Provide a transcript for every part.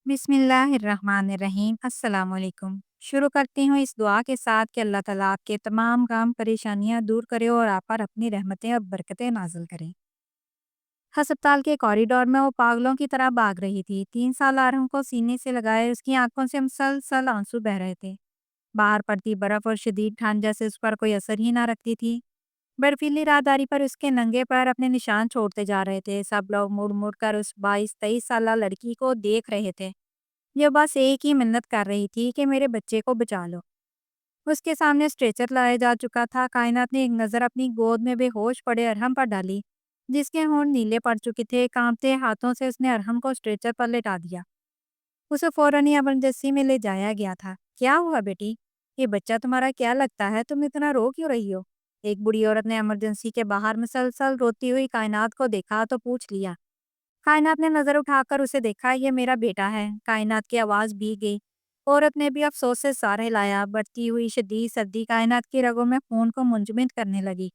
बिस्मिल्लाहिर्रहमानिर्रहीम अस्सलाम वालेकुम। शुरू करती हूँ इस दुआ के साथ कि अल्लाह ताला आपके तमाम गम परेशानियां दूर करे और आप पर अपनी रहमतें और बरकतें नाजिल करें। अस्पताल के कॉरिडोर में वो पागलों की तरह भाग रही थी। 3 साल आरम को सीने से लगाए उसकी आंखों से मुसलसल आंसू बह रहे थे। बाहर पड़ती बर्फ और शदीद ठंड जैसे उस पर कोई असर ही ना रखती थी। बर्फीली राहदारी पर उसके नंगे पैर अपने निशान छोड़ते जा रहे थे। सब लोग मुड़ मुड़ कर उस 22-23 साल लड़की को देख रहे थे। ये बस एक ही मिन्नत कर रही थी कि मेरे बच्चे को बचा लो। उसके सामने स्ट्रेचर लाया जा चुका था। कायनात ने एक नज़र अपनी गोद में बेहोश पड़े अरहम पर डाली, जिसके होंठ नीले पड़ चुके थे। कांपते हाथों से उसने अरहम को स्ट्रेचर पर लेटा दिया। उसे फौरन ही इमरजेंसी में ले जाया गया था। क्या हुआ बेटी? ये बच्चा तुम्हारा क्या लगता है? तुम इतना रो क्यों रही हो? एक बूढ़ी औरत ने इमरजेंसी के बाहर मुसलसल रोती हुई कायनात को देखा तो पूछ लिया। कायनात ने नजर उठाकर उसे देखा। ये मेरा बेटा है। कायनात की आवाज भी गई। औरत ने भी अफसोस से सार हिलाया। बढ़ती हुई शदीद सर्दी कायनात की रगों में खून को मुंजमद करने लगी।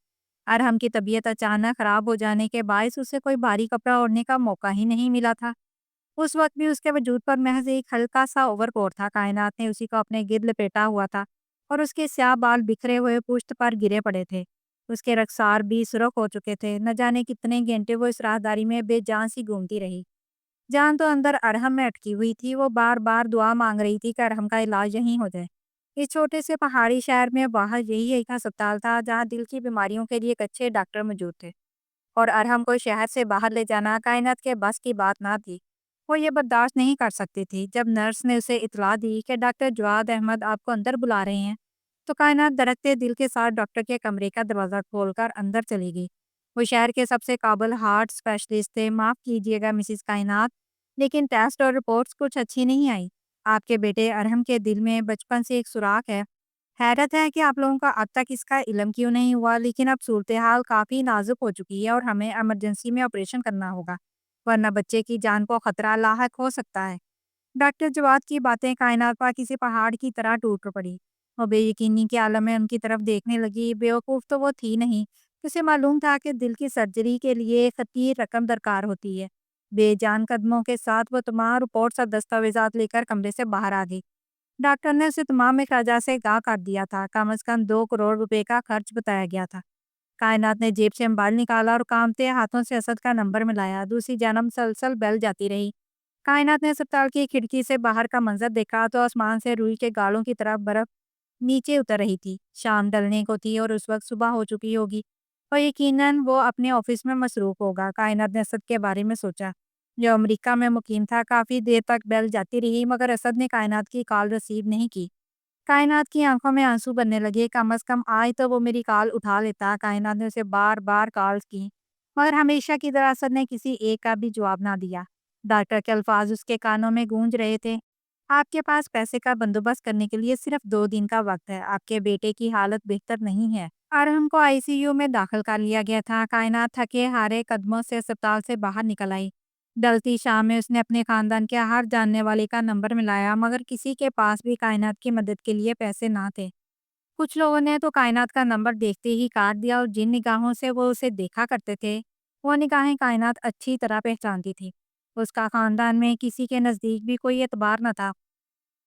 अरहम की तबीयत अचानक खराब हो जाने के बायस उसे कोई भारी कपड़ा ओढ़ने का मौका ही नहीं मिला था। उस वक्त भी उसके वजूद पर महज एक हल्का सा ओवरकोट था। कायनात ने उसी को अपने गिर्द लपेटा हुआ था और उसके स्याह बाल बिखरे हुए पुश्त पर गिरे पड़े थे। उसके रखसार भी सुरख हो चुके थे। न जाने कितने घंटे वो इस राहदारी में बेजान सी घूमती रही। जान तो अंदर अरहम में अटकी हुई थी। वो बार बार दुआ मांग रही थी कि अरहम का इलाज यहीं हो जाए। इस छोटे से पहाड़ी शहर में बाहर यही एक अस्पताल था जहाँ दिल की बीमारियों के लिए एक अच्छे डॉक्टर मौजूद थे। और अरहम को शहर से बाहर ले जाना कायनात के बस की बात ना थी। वो ये बर्दाश्त नहीं कर सकती थी। जब नर्स ने उसे इतला दी कि डॉक्टर जवाद अहमद आपको अंदर बुला रहे हैं, तो कायनात धड़कते दिल के साथ डॉक्टर के कमरे का दरवाज़ा खोलकर अंदर चली गई। वो शहर के सबसे काबिल हार्ट स्पेशलिस्ट थे। माफ़ कीजिएगा मिसिस कायनात, लेकिन टेस्ट और रिपोर्ट्स कुछ अच्छी नहीं आई। आपके बेटे अरहम के दिल में बचपन से एक सुराख है। हैरत है कि आप लोगों का अब तक इसका इल्म क्यों नहीं हुआ, लेकिन अब सूरत हाल काफ़ी नाजुक हो चुकी है और हमें इमरजेंसी में ऑपरेशन करना होगा, वरना बच्चे की जान को खतरा लाहक हो सकता है। डॉक्टर जवाद की बातें कायनात पर किसी पहाड़ की तरह टूट पड़ी। वो बेयकीनी के आलम में उनकी तरफ देखने लगी। बेवकूफ़ तो वो थी नहीं। उसे मालूम था कि दिल की सर्जरी के लिए खतीर रकम दरकार होती है। बेजान कदमों के साथ वो तमाम रिपोर्ट्स और दस्तावेजात लेकर कमरे से बाहर आ गई। डॉक्टर ने उसे तमाम अखराजात से आगाह कर दिया था। कम से कम 2 करोड़ रुपए का खर्च बताया गया था। कायनात ने जेब से मोबाइल निकाला और कांपते हाथों से असद का नंबर मिलाया। दूसरी जानब मुसलसल बेल जाती रही। कायनात ने अस्पताल की खिड़की से बाहर का मंजर देखा तो आसमान से रुई के गालों की तरफ बर्फ नीचे उतर रही थी। शाम ढलने को थी और उस वक्त सुबह हो चुकी होगी और यकीनन वो अपने ऑफिस में मसरूफ होगा। कायनात ने असद के बारे में सोचा, जो अमेरिका में मुकीम था। काफ़ी देर तक बेल जाती रही मगर असद ने कायनात की कॉल रिसीव नहीं की। कायनात की आंखों में आंसू बनने लगे। कम अज कम आज तो वो मेरी कॉल उठा लेता। कायनात ने उसे बार बार कॉल्स की मगर हमेशा की तरह असद ने किसी एक का भी जवाब ना दिया। डॉक्टर के अल्फाज उसके कानों में गूंज रहे थे। आपके पास पैसे का बंदोबस्त करने के लिए सिर्फ 2 दिन का वक्त है। आपके बेटे की हालत बेहतर नहीं है और हमको आईसीयू में दाखिल कर लिया गया था। कायनात थके हारे कदमों से अस्पताल से बाहर निकल आई। डलती शाम में उसने अपने खानदान के हर जानने वाले का नंबर मिलाया मगर किसी के पास भी कायनात की मदद के लिए पैसे ना थे। कुछ लोगों ने तो कायनात का नंबर देखते ही काट दिया और जिन निगाहों से वो उसे देखा करते थे, वो निगाहें कायनात अच्छी तरह पहचानती थी। उसका खानदान में किसी के नज़दीक भी कोई एतबार न था।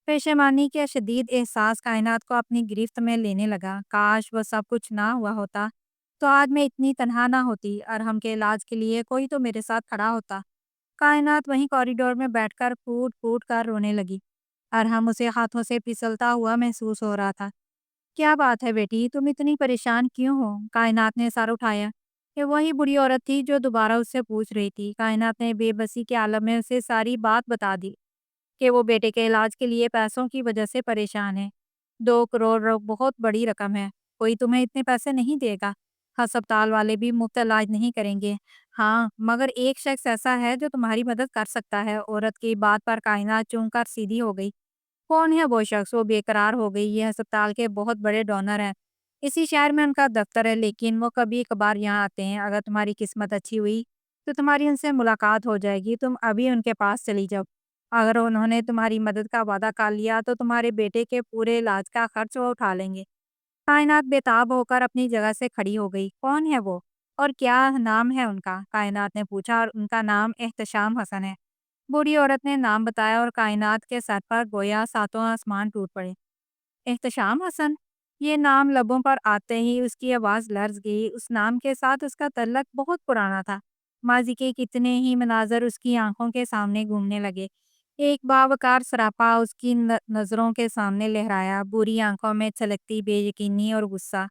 पेशेमानी के शदीद एहसास कायनात को अपनी गिरफ्त में लेने लगा। काश वह सब कुछ ना हुआ होता, तो आज मैं इतनी तनहा ना होती और हम के इलाज के लिए कोई तो मेरे साथ खड़ा होता। कायनात वहीं कॉरिडोर में बैठकर फूट फूट कर रोने लगी और हम उसे हाथों से फिसलता हुआ महसूस हो रहा था। क्या बात है बेटी, तुम इतनी परेशान क्यों हो? कायनात ने सर उठाया। ये वही बुरी औरत थी जो दोबारा उससे पूछ रही थी। कायनात ने बेबसी के आलम में उसे सारी बात बता दी कि वो बेटे के इलाज के लिए पैसों की वजह से परेशान है। 2 करोड़ बहुत बड़ी रकम है। कोई तुम्हें इतने पैसे नहीं देगा। अस्पताल वाले भी मुफ्त इलाज नहीं करेंगे। हाँ, मगर एक शख्स ऐसा है जो तुम्हारी मदद कर सकता है। औरत की बात पर कायनात चूम कर सीधी हो गई। कौन है वो शख्स? वो बेकरार हो गई। ये अस्पताल के बहुत बड़े डोनर हैं। इसी शहर में उनका दफ्तर है, लेकिन वो कभी कभार यहाँ आते हैं। अगर तुम्हारी किस्मत अच्छी हुई तो तुम्हारी उनसे मुलाकात हो जाएगी। तुम अभी उनके पास चली जाओ। अगर उन्होंने तुम्हारी मदद का वादा कर लिया तो तुम्हारे बेटे के पूरे इलाज का खर्च वो उठा लेंगे। कायनात बेताब होकर अपनी जगह से खड़ी हो गई। कौन है वो और क्या नाम है उनका? कायनात ने पूछा। और उनका नाम एहतशाम हसन है। बूढ़ी औरत ने नाम बताया और कायनात के सर पर गोया सातों आसमान टूट पड़े। एहतशाम हसन। ये नाम लबों पर आते ही उसकी आवाज़ लर्ज गई। उस नाम के साथ उसका तल्लक बहुत पुराना था। माजी के कितने ही मनाजर उसकी आंखों के सामने घूमने लगे। एक बावकार सरापा उसकी नज़रों के सामने लहराया, बुरी आंखों में छलकती बेयकीनी और गुस्सा।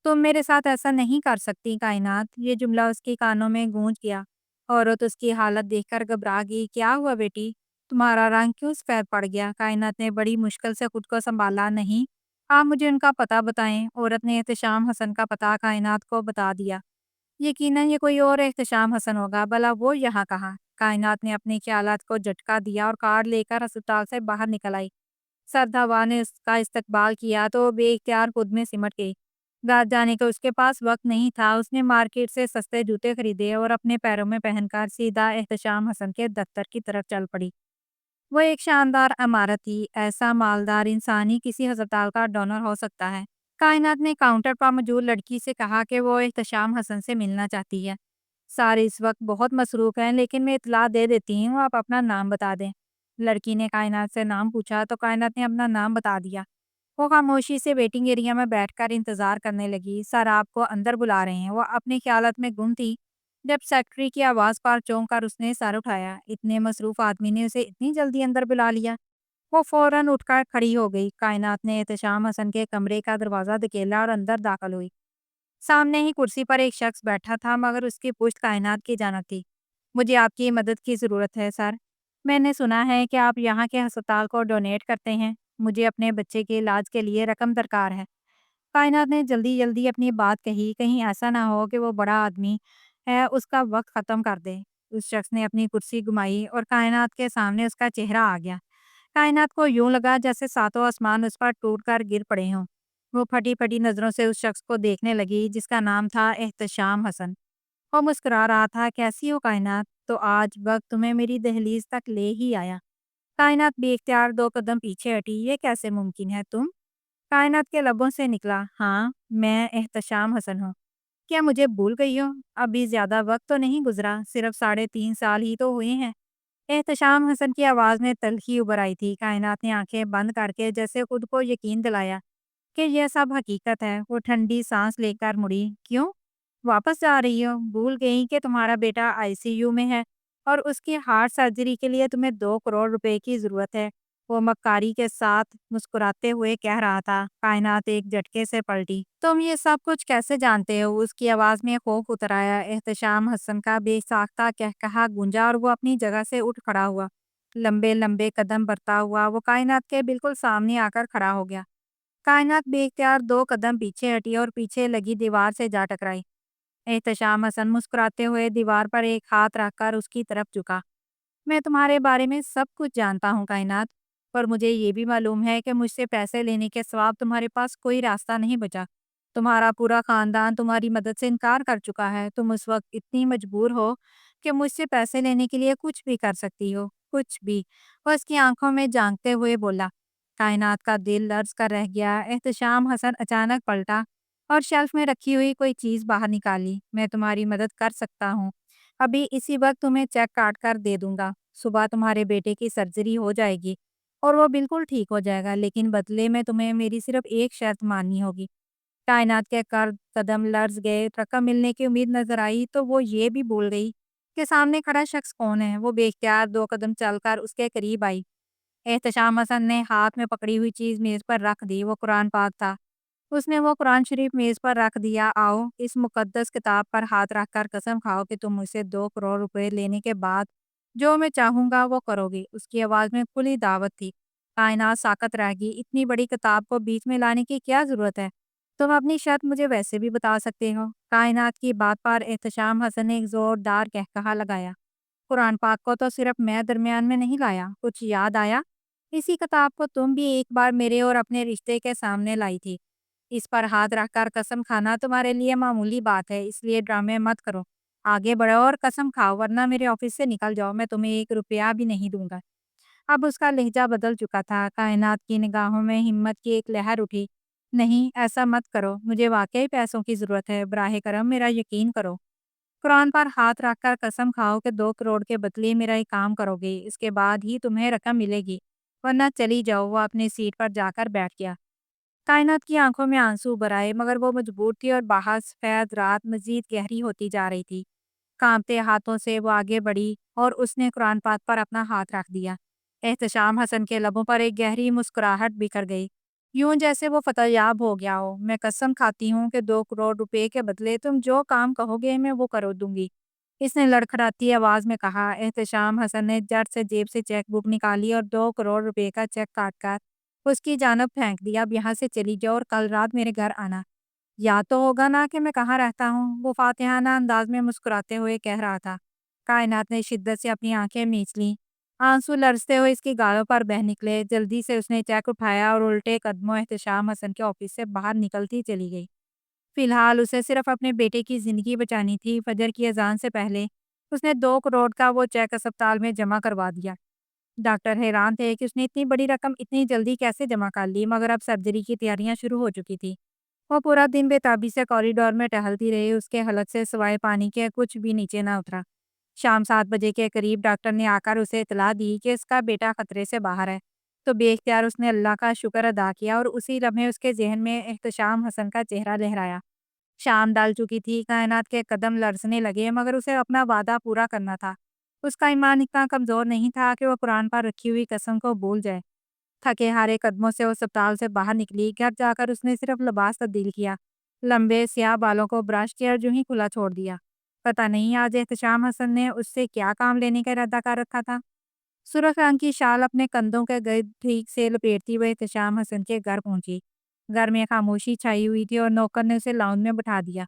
तुम मेरे साथ ऐसा नहीं कर सकती कायनात। ये जुमला उसके कानों में गूंज गया। औरत उसकी हालत देखकर घबरा गई। क्या हुआ बेटी? तुम्हारा रंग क्यों सफेद पड़ गया? कायनात ने बड़ी मुश्किल से खुद को संभाला। नहीं, आप मुझे उनका पता बताएं। औरत ने एहतशाम हसन का पता कायनात को बता दिया। यकीनन ये कोई और एहतशाम हसन होगा, भला वो यहाँ कहाँ? कायनात ने अपने ख्यालात को झटका दिया और कार लेकर अस्पताल से बाहर निकल आई। सर्द हवा ने उसका इस्तकबाल किया तो बेइख्तियार खुद में सिमट गई। घर जाने का उसके पास वक्त नहीं था। उसने मार्केट से सस्ते जूते खरीदे और अपने पैरों में पहनकर सीधा एहतशाम हसन के दफ्तर की तरफ चल पड़ी। वो एक शानदार इमारत थी। ऐसा मालदार इंसान ही किसी अस्पताल का डोनर हो सकता है। कायनात ने काउंटर पर मौजूद लड़की से कहा कि वो एहतशाम हसन से मिलना चाहती है। सारे इस वक्त बहुत मसरूफ हैं, लेकिन मैं इतला दे देती हूँ, आप अपना नाम बता दें। लड़की ने कायनात से नाम पूछा तो कायनात ने अपना नाम बता दिया। वो खामोशी से वेटिंग एरिया में बैठकर इंतजार करने लगी। सर आपको अंदर बुला रहे हैं। वो अपने ख्यालात में गुम थी जब सेक्रेटरी की आवाज़ पर चौंक कर उसने सर उठाया। इतने मसरूफ आदमी ने उसे इतनी जल्दी अंदर बुला लिया। वो फौरन उठकर खड़ी हो गई। कायनात ने एहतशाम हसन के कमरे का दरवाज़ा धकेला और अंदर दाखिल हुई। सामने ही कुर्सी पर एक शख्स बैठा था, मगर उसकी पुश्त कायनात की जानब थी। मुझे आपकी मदद की ज़रूरत है सर। मैंने सुना है कि आप यहाँ के अस्पताल को डोनेट करते हैं। मुझे अपने बच्चे के इलाज के लिए रकम दरकार है। कायनात ने जल्दी जल्दी अपनी बात कही, कहीं ऐसा ना हो कि वो बड़ा आदमी है उसका वक्त ख़त्म कर दे। उस शख्स ने अपनी कुर्सी घुमाई और कायनात के सामने उसका चेहरा आ गया। कायनात को यूं लगा जैसे सातों आसमान उस पर टूटकर गिर पड़े हों। वो फटी-फटी नज़रों से उस शख्स को देखने लगी जिसका नाम था एहतशाम हसन। वो मुस्कुरा रहा था। कैसी हो कायनात? तो आज वक्त तुम्हें मेरी दहलीज तक ले ही आया। कायनात बेख्तियार 2 कदम पीछे हटी। ये कैसे मुमकिन है? तुम? कायनात के लबों से निकला, हाँ, मैं एहतशाम हसन हूँ। क्या मुझे भूल गई हो? अभी ज़्यादा वक्त तो नहीं गुज़रा, सिर्फ साढ़े 3 साल ही तो हुए हैं। एहतशाम हसन की आवाज़ में तल्खी उभर आई थी। कायनात ने आंखें बंद करके जैसे खुद को यकीन दिलाया कि यह सब हकीकत है। वो ठंडी सांस लेकर मुड़ी। क्यों? वापस जा रही हो? भूल गई कि तुम्हारा बेटा आईसीयू में है और उसकी हार्ट सर्जरी के लिए तुम्हें 2 करोड़ रुपए की ज़रूरत है। वो मक्कारी के साथ मुस्कुराते हुए कह रहा था। कायनात एक झटके से पलटी। तुम ये सब कुछ कैसे जानते हो? उसकी आवाज़ में खौफ उतर आया। एहतशाम हसन का बेसाख्ता कहकहा गूंजा और वो अपनी जगह से उठ खड़ा हुआ। लंबे लंबे कदम बढ़ता हुआ वो कायनात के बिल्कुल सामने आकर खड़ा हो गया। कायनात बेख्तियार 2 कदम पीछे हटी और पीछे लगी दीवार से जा टकराई। एहतशाम हसन मुस्कुराते हुए दीवार पर एक हाथ रखकर उसकी तरफ झुका। मैं तुम्हारे बारे में सब कुछ जानता हूँ कायनात, पर मुझे ये भी मालूम है कि मुझसे पैसे लेने के सिवा अब तुम्हारे पास कोई रास्ता नहीं बचा। तुम्हारा पूरा खानदान तुम्हारी मदद से इनकार कर चुका है। तुम उस वक्त इतनी मजबूर हो कि मुझसे पैसे लेने के लिए कुछ भी कर सकती हो, कुछ भी। वह उसकी आंखों में झांकते हुए बोला। कायनात का दिल लर्ज कर रह गया। एहतशाम हसन अचानक पलटा और शेल्फ में रखी हुई कोई चीज़ बाहर निकाली। मैं तुम्हारी मदद कर सकता हूँ। अभी इसी वक्त तुम्हें चेक काट कर दे दूंगा। सुबह तुम्हारे बेटे की सर्जरी हो जाएगी और वो बिल्कुल ठीक हो जाएगा, लेकिन बदले में तुम्हें मेरी सिर्फ एक शर्त माननी होगी। कायनात के कर कदम लर्ज गए। रकम मिलने की उम्मीद नजर आई तो वो ये भी भूल गई कि सामने खड़ा शख्स कौन है। वो बेख्तियार 2 कदम चलकर उसके करीब आई। एहतशाम हसन ने हाथ में पकड़ी हुई चीज़ मेज़ पर रख दी। वो कुरान पाक था। उसने वो कुरान शरीफ मेज़ पर रख दिया। आओ, इस मुकद्दस किताब पर हाथ रखकर कसम खाओ कि तुम मुझसे 2 करोड़ रुपए लेने के बाद जो मैं चाहूँगा वो करोगी। उसकी आवाज़ में खुली दावत थी। कायनात साकत रह गई। इतनी बड़ी किताब को बीच में लाने की क्या ज़रूरत है? तुम अपनी शर्त मुझे वैसे भी बता सकते हो। कायनात की बात पर एहतशाम हसन ने एक ज़ोरदार कहकहा लगाया। कुरान पाक को तो सिर्फ मैं दरमियान में नहीं लाया, कुछ याद आया? इसी किताब को तुम भी एक बार मेरे और अपने रिश्ते के सामने लाई थी। इस पर हाथ रखकर कसम खाना तुम्हारे लिए मामूली बात है, इसलिए ड्रामे मत करो। आगे बढ़ो और कसम खाओ, वरना मेरे ऑफिस से निकल जाओ। मैं तुम्हें 1 रुपया भी नहीं दूंगा। अब उसका लहजा बदल चुका था। कायनात की निगाहों में हिम्मत की एक लहर उठी। नहीं, ऐसा मत करो। मुझे वाकई पैसों की जरूरत है। बराह करम मेरा यकीन करो। قرآن پر ہاتھ رکھ کر قسم کھاؤ کہ 2 کروڑ کے بدلے میرا یہ کام کرو گے، اس کے بعد ہی تمہیں رقم ملے گی، ورنہ چلی جاؤ۔ وہ اپنی سیٹ پر جا کر بیٹھ گیا۔ کائنات کی آنکھوں میں آنسو بھر آئے، مگر وہ مجبور تھی اور باہر سفید رات مزید گہری ہوتی جا رہی تھی۔ کانپتے ہاتھوں سے وہ آگے بڑھی اور اس نے قرآن پاک پر اپنا ہاتھ رکھ دیا۔ احتشام حسن کے لبوں پر ایک گہری مسکراہٹ بکھر گئی، یوں جیسے وہ فتح یاب ہو گیا ہو۔ میں قسم کھاتی ہوں کہ 2 کروڑ روپے کے بدلے تم جو کام کہو گے میں وہ کرو دوں گی، اس نے لڑکھڑاتی آواز میں کہا۔ احتشام حسن نے جٹ سے جیب سے چیک بک نکالی اور 2 کروڑ روپے کا چیک کاٹ کر اس کی جانب پھینک دیا۔ اب یہاں سے چلی جاؤ اور کل رات میرے گھر آنا۔ یاد تو ہوگا نا کہ میں کہاں رہتا ہوں، وہ فاتحانہ انداز میں مسکراتے ہوئے کہہ رہا تھا۔ کائنات نے شدت سے اپنی آنکھیں میچ لیں، آنسو لرزتے ہوئے اس کی گالوں پر بہہ نکلے۔ جلدی سے اس نے چیک اٹھایا اور الٹے قدموں احتشام حسن کے آفس سے باہر نکلتی چلی گئی۔ فی الحال اسے صرف اپنے بیٹے کی زندگی بچانی تھی۔ فجر کی اذان سے پہلے اس نے 2 کروڑ کا وہ چیک اسپتال میں جمع کروا دیا۔ ڈاکٹر حیران تھے کہ اس نے اتنی بڑی رقم اتنی جلدی کیسے جمع کر لی، مگر اب سرجری کی تیاریاں شروع ہو چکی تھی۔ وہ پورا دن بے تابی سے کوریڈور میں ٹہلتی رہی، اس کے حلق سے سوائے پانی کے کچھ بھی نیچے نہ اترا۔ شام 7 بجے کے قریب ڈاکٹر نے آ کر اسے اطلاع دی کہ اس کا بیٹا خطرے سے باہر ہے، تو بے اختیار اس نے اللہ کا شکر ادا کیا اور اسی لمحے اس کے ذہن میں احتشام حسن کا چہرہ لہرایا۔ شام ڈال چکی تھی، کائنات کے قدم لرزنے لگے، مگر اسے اپنا وعدہ پورا کرنا تھا۔ اس کا ایمان اتنا کمزور نہیں تھا کہ وہ قرآن پر رکھی ہوئی قسم کو بھول جائے۔ تھکے ہارے قدموں سے وہ اسپتال سے باہر نکلی۔ گھر جا کر اس نے صرف لباس تبدیل کیا، لمبے سیاہ بالوں کو برش کیا اور جو ہی کھلا چھوڑ دیا۔ پتہ نہیں آج احتشام حسن نے اس سے کیا کام لینے کا ارادہ کر رکھا تھا۔ سرخ رنگ کی شال اپنے کندھوں کے گرد ٹھیک سے لپیٹتی ہوئے احتشام حسن کے گھر پہنچی۔ گھر میں خاموشی چھائی ہوئی تھی اور نوکر نے اسے لاؤنج میں بٹھا دیا۔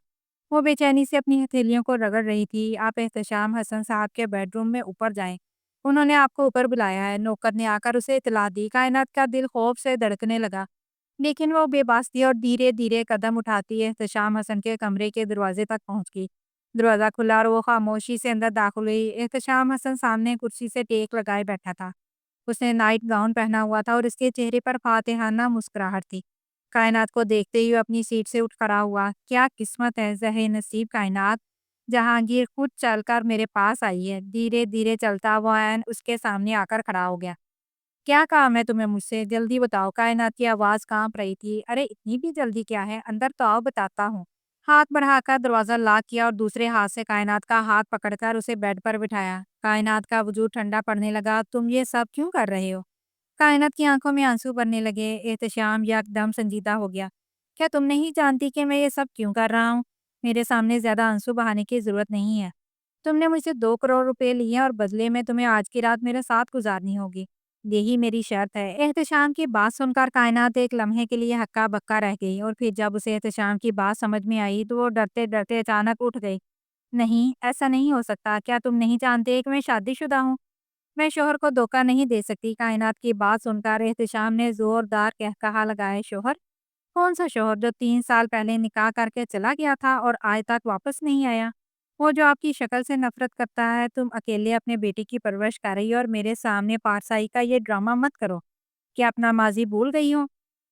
وہ بے چینی سے اپنی ہتھیلیوں کو رگڑ رہی تھی۔ آپ احتشام حسن صاحب کے بیڈ روم میں اوپر جائیں، انہوں نے آپ کو اوپر بلایا ہے، نوکر نے آ کر اسے اطلاع دی۔ کائنات کا دل خوف سے دھڑکنے لگا، لیکن وہ بے بس تھی اور دھیرے دھیرے قدم اٹھاتی احتشام حسن کے کمرے کے دروازے تک پہنچ گئی۔ دروازہ کھلا اور وہ خاموشی سے اندر داخل ہوئی۔ احتشام حسن سامنے کرسی سے ٹیک لگائے بیٹھا تھا۔ اس نے نائٹ گاؤن پہنا ہوا تھا اور اس کے چہرے پر فاتحانہ مسکراہٹ تھی۔ کائنات کو دیکھتے ہی وہ اپنی سیٹ سے اٹھ کھڑا ہوا۔ کیا قسمت ہے زہر نصیب کائنات، جہانگیر خود چل کر میرے پاس آئی ہے۔ دھیرے دھیرے چلتا وہ عین اس کے سامنے آ کر کھڑا ہو گیا۔ کیا کام ہے تمہیں مجھ سے، جلدی بتاؤ۔ کائنات کی آواز کانپ رہی تھی۔ ارے اتنی بھی جلدی کیا ہے، اندر تو آؤ بتاتا ہوں۔ ہاتھ بڑھا کر دروازہ لاک کیا اور دوسرے ہاتھ سے کائنات کا ہاتھ پکڑ کر اسے بیڈ پر بٹھایا۔ کائنات کا وجود ٹھنڈا پڑنے لگا۔ تم یہ سب کیوں کر رہے ہو؟ کائنات کی آنکھوں میں آنسو بھرنے لگے۔ احتشام یکدم سنجیدہ ہو گیا۔ کیا تم نہیں جانتی کہ میں یہ سب کیوں کر رہا ہوں؟ میرے سامنے زیادہ آنسو بہانے کی ضرورت نہیں ہے۔ تم نے مجھ سے 2 کروڑ روپے لیے اور بدلے میں تمہیں آج کی رات میرے ساتھ گزارنی ہوگی، یہی میری شرط ہے۔ احتشام کی بات سن کر کائنات ایک لمحے کے لیے ہکا بکا رہ گئی، اور پھر جب اسے احتشام کی بات سمجھ میں آئی تو وہ ڈرتے ڈرتے اچانک اٹھ گئی۔ نہیں، ایسا نہیں ہو سکتا۔ کیا تم نہیں جانتے کہ میں شادی شدہ ہوں؟ میں شوہر کو دھوکہ نہیں دے سکتی۔ کائنات کی بات سن کر احتشام نے زوردار قہقہا لگائے۔ شوہر؟ کون سا شوہر جو 3 سال پہلے نکاح کر کے چلا گیا تھا اور آج تک واپس نہیں آیا؟ وہ جو آپ کی شکل سے نفرت کرتا ہے۔ تم اکیلے اپنے بیٹی کی پرورش کر رہی ہو اور میرے سامنے پارسائی کا یہ ڈرامہ مت کرو۔ کیا اپنا ماضی بھول گئی ہو؟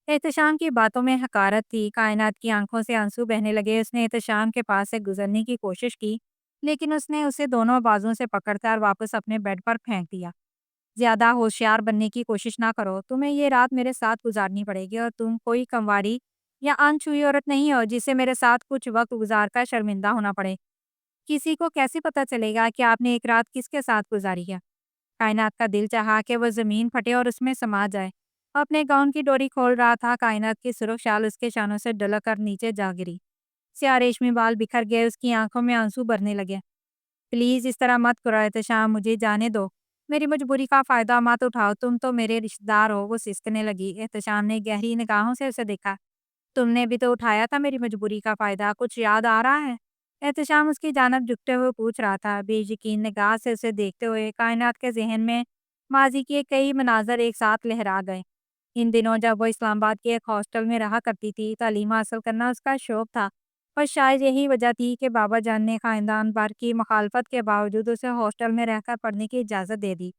احتشام کی باتوں میں حقارت تھی۔ کائنات کی آنکھوں سے آنسو بہنے لگے۔ اس نے احتشام کے پاس سے گزرنے کی کوشش کی، لیکن اس نے اسے دونوں بازوں سے پکڑ کر واپس اپنے بیڈ پر پھینک دیا۔ زیادہ ہوشیار بننے کی کوشش نہ کرو، تمہیں یہ رات میرے ساتھ گزارنی پڑے گی، اور تم کوئی کنواری یا انچھوئی عورت نہیں ہو جسے میرے ساتھ کچھ وقت گزار کر شرمندہ ہونا پڑے۔ کسی کو کیسے پتا چلے گا کہ آپ نے ایک رات کس کے ساتھ گزاری ہے؟ کائنات کا دل چاہا کہ وہ زمین پھٹے اور اس میں سما جائے۔ وہ اپنے گاؤن کی ڈوری کھول رہا تھا، کائنات کی سرخ شال اس کے شانوں سے ڈلک کر نیچے جا گری۔ سیاہ ریشمی بال بکھر گئے، اس کی آنکھوں میں آنسو بھرنے لگے۔ پلیز اس طرح مت کرو احتشام، مجھے جانے دو، میری مجبوری کا فائدہ مت اٹھاؤ، تم تو میرے رشتہ دار ہو۔ وہ سسکنے لگی۔ احتشام نے گہری نگاہوں سے اسے دیکھا۔ تم نے بھی تو اٹھایا تھا میری مجبوری کا فائدہ، کچھ یاد آ رہا ہے؟ احتشام اس کی جانب جھکتے ہوئے پوچھ رہا تھا، بے یقین نگاہ سے اسے دیکھتے ہوئے کائنات کے ذہن میں ماضی کے کئی مناظر ایک ساتھ لہرا گئے۔ ان دنوں جب وہ اسلام آباد کے ایک ہاسٹل میں رہا کرتی تھی، تعلیم حاصل کرنا اس کا شوق تھا، اور شاید یہی وجہ تھی کہ بابا جان نے خاندان بھر کی مخالفت کے باوجود اسے ہاسٹل میں رہ کر پڑھنے کی اجازت دے دی۔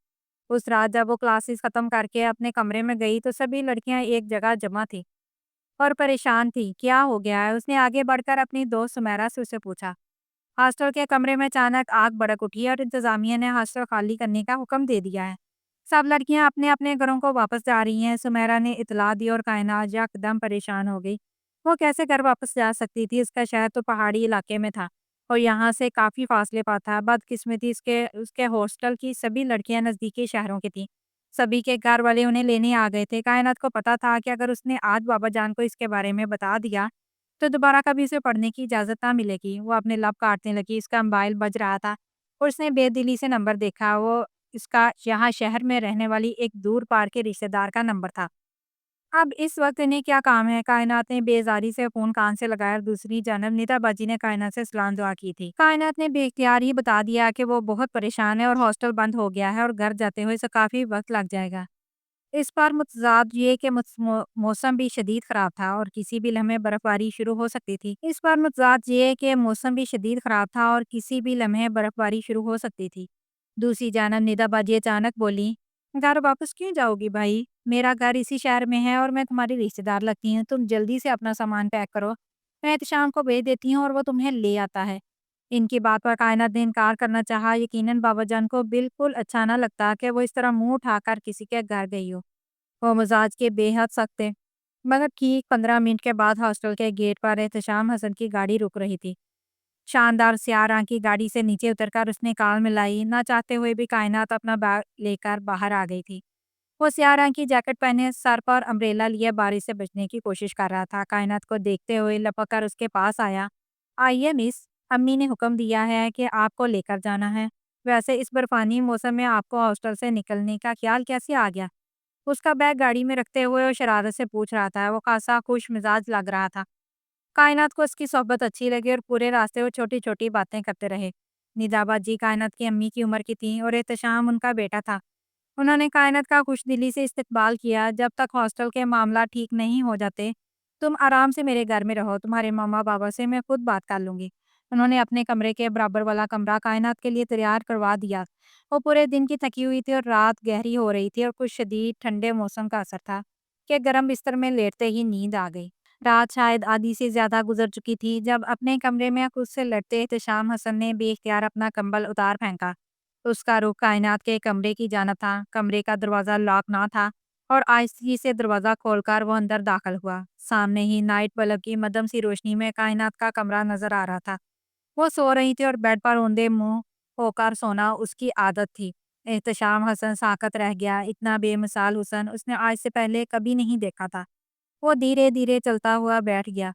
اس رات جب وہ کلاسز ختم کر کے اپنے کمرے میں گئی تو سبھی لڑکیاں ایک جگہ جمع تھیں اور پریشان تھی۔ کیا ہو گیا ہے؟ اس نے آگے بڑھ کر اپنی دوست سمیرا سے اسے پوچھا۔ हॉस्टल के कमरे में अचानक आग भड़क उठी और इंतजामिया ने हॉस्टल खाली करने का हुक्म दे दिया है। सब लड़कियां अपने अपने घरों को वापस जा रही हैं। सुमेरा ने इतला दी और कायनात यकदम परेशान हो गई। वो कैसे घर वापस जा सकती थी? इसका शहर तो पहाड़ी इलाके में था और यहाँ से काफी फासले पर था। बदकिस्मती इसके उसके हॉस्टल की सभी लड़कियां नजदीकी शहरों की थी। सभी के घर वाले उन्हें लेने आ गए थे। कायनात को पता था कि अगर उसने आज बाबा जान को इसके बारे में बता दिया तो दोबारा कभी उसे पढ़ने की इजाज़त ना मिलेगी। वो अपने लब काटने लगी, उसका मोबाइल बज रहा था और उसने बेदिली से नंबर देखा। वो इसका यहाँ शहर में रहने वाली एक दूर पार के रिश्तेदार का नंबर था। अब इस वक़्त इन्हें क्या काम है? कायनात ने बेज़ारी से फ़ोन कान से लगाया और दूसरी जानब निदा बाजी ने कायनात से सलाम दुआ की थी। कायनात ने बेइख्तियार ही बता दिया कि वो बहुत परेशान है और हॉस्टल बंद हो गया है और घर जाते हुए इसे काफ़ी वक़्त लग जाएगा। इस बार मुतज़ाद ये कि मौसम भी शदीद ख़राब था और किसी भी लम्हे बर्फ़बारी शुरू हो सकती थी। इस बार मुतज़ाद ये कि मौसम भी शदीद ख़राब था और किसी भी लम्हे बर्फ़बारी शुरू हो सकती थी। दूसरी जानब निदा बाजी अचानक बोली, घर वापस क्यों जाओगी भाई? मेरा घर इसी शहर में है और मैं तुम्हारी रिश्तेदार लगती हूँ। तुम जल्दी से अपना सामान पैक करो। मैं एहतशाम को भेज देती हूँ और वो तुम्हें ले आता है। इनकी बात पर कायनात ने इनकार करना चाहा। यकीनन बाबाजान को बिल्कुल अच्छा ना लगता कि वो इस तरह मुँह उठाकर किसी के घर गई हो। वो मिजाज के बेहद सख्त थे। मगर ठीक 15 मिनट के बाद हॉस्टल के गेट पर एहतशाम हसन की गाड़ी रुक रही थी। शानदार स्याह रंग की गाड़ी से नीचे उतरकर उसने कॉल मिलाई। ना चाहते हुए भी कायनात अपना बैग लेकर बाहर आ गई थी। वो स्याह रंग की जैकेट पहने सर पर अम्ब्रेला लिए बारिश से बचने की कोशिश कर रहा था। कायनात को देखते हुए लपक कर उसके पास आया। आइए मिस, अम्मी ने हुक्म दिया है कि आपको लेकर जाना है। वैसे इस बर्फानी मौसम में आपको हॉस्टल से निकलने का ख्याल कैसे आ गया? उसका बैग गाड़ी में रखते हुए वो शरारत से पूछ रहा था। वो खासा खुश मिजाज लग रहा था। कायनात को उसकी सोहबत अच्छी लगी और पूरे रास्ते वो छोटी-छोटी बातें करते रहे। निदाबा जी कायनात की अम्मी की उम्र की थीं और एहतशाम उनका बेटा था। उन्होंने कायनात का खुशदिली से इस्तकबाल किया। जब तक हॉस्टल के मामला ठीक नहीं हो जाते, तुम आराम से मेरे घर में रहो। तुम्हारे मामा-बाबा से मैं खुद बात कर लूँगी। उन्होंने अपने कमरे के बराबर वाला कमरा कायनात के लिए तैयार करवा दिया। वो पूरे दिन की थकी हुई थी और रात गहरी हो रही थी और कुछ शदीद ठंडे मौसम का असर था कि गर्म बिस्तर में लेटते ही नींद आ गई। रात शायद आधी से ज़्यादा गुजर चुकी थी जब अपने कमरे में खुद से लड़ते एहतशाम हसन ने बेख्तियार अपना कंबल उतार फेंका। उसका रुख कायनात के कमरे की जानिब था। कमरे का दरवाज़ा लॉक ना था और आहिस्ती से दरवाज़ा खोलकर वो अंदर दाखिल हुआ। सामने ही नाइट बल्ब की मद्धम सी रोशनी में कायनात का कमरा नजर आ रहा था। वो सो रही थी और बेड पर औंधे मुंह होकर सोना उसकी आदत थी। एहतशाम हसन साकत रह गया। इतना बेमिसाल हुस्न उसने आज से पहले कभी नहीं देखा था। वो धीरे-धीरे चलता हुआ बैठ गया।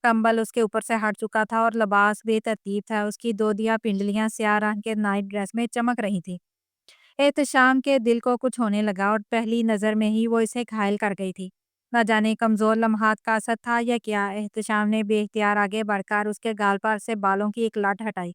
कंबल उसके ऊपर से हट चुका था और लिबास बेतरतीब था। उसकी दोदिया पिंडलियाँ स्याह रंग के नाइट ड्रेस में चमक रही थी। एहतशाम के दिल को कुछ होने लगा और पहली नज़र में ही वो इसे घायल कर गई थी। न जाने कमज़ोर लम्हात का असर था या क्या। एहतशाम ने बेख्तियार आगे बढ़कर उसके गाल पर से बालों की एक लट हटाई।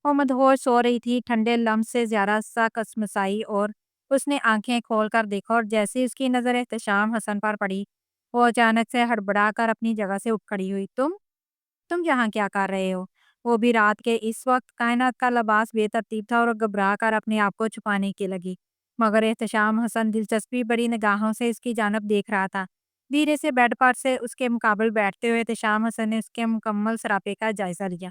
वो मदहोश सो रही थी, ठंडे लम्स से ज़्यादा सा कसमसाई और उसने आंखें खोलकर देखा और जैसे ही उसकी नज़र एहतशाम हसन पर पड़ी, वो अचानक से हड़बड़ाकर अपनी जगह से उठ खड़ी हुई। तुम यहाँ क्या कर रहे हो? वो भी रात के इस वक्त। कायनात का लिबास बेतरतीब था और घबरा कर अपने आप को छुपाने की लगी। मगर एहतशाम हसन दिलचस्पी बड़ी निगाहों से इसकी जानब देख रहा था। धीरे से बेड पर से उसके मुकाबले बैठते हुए एहतशाम हसन ने उसके मुकम्मल सरापे का जायजा लिया।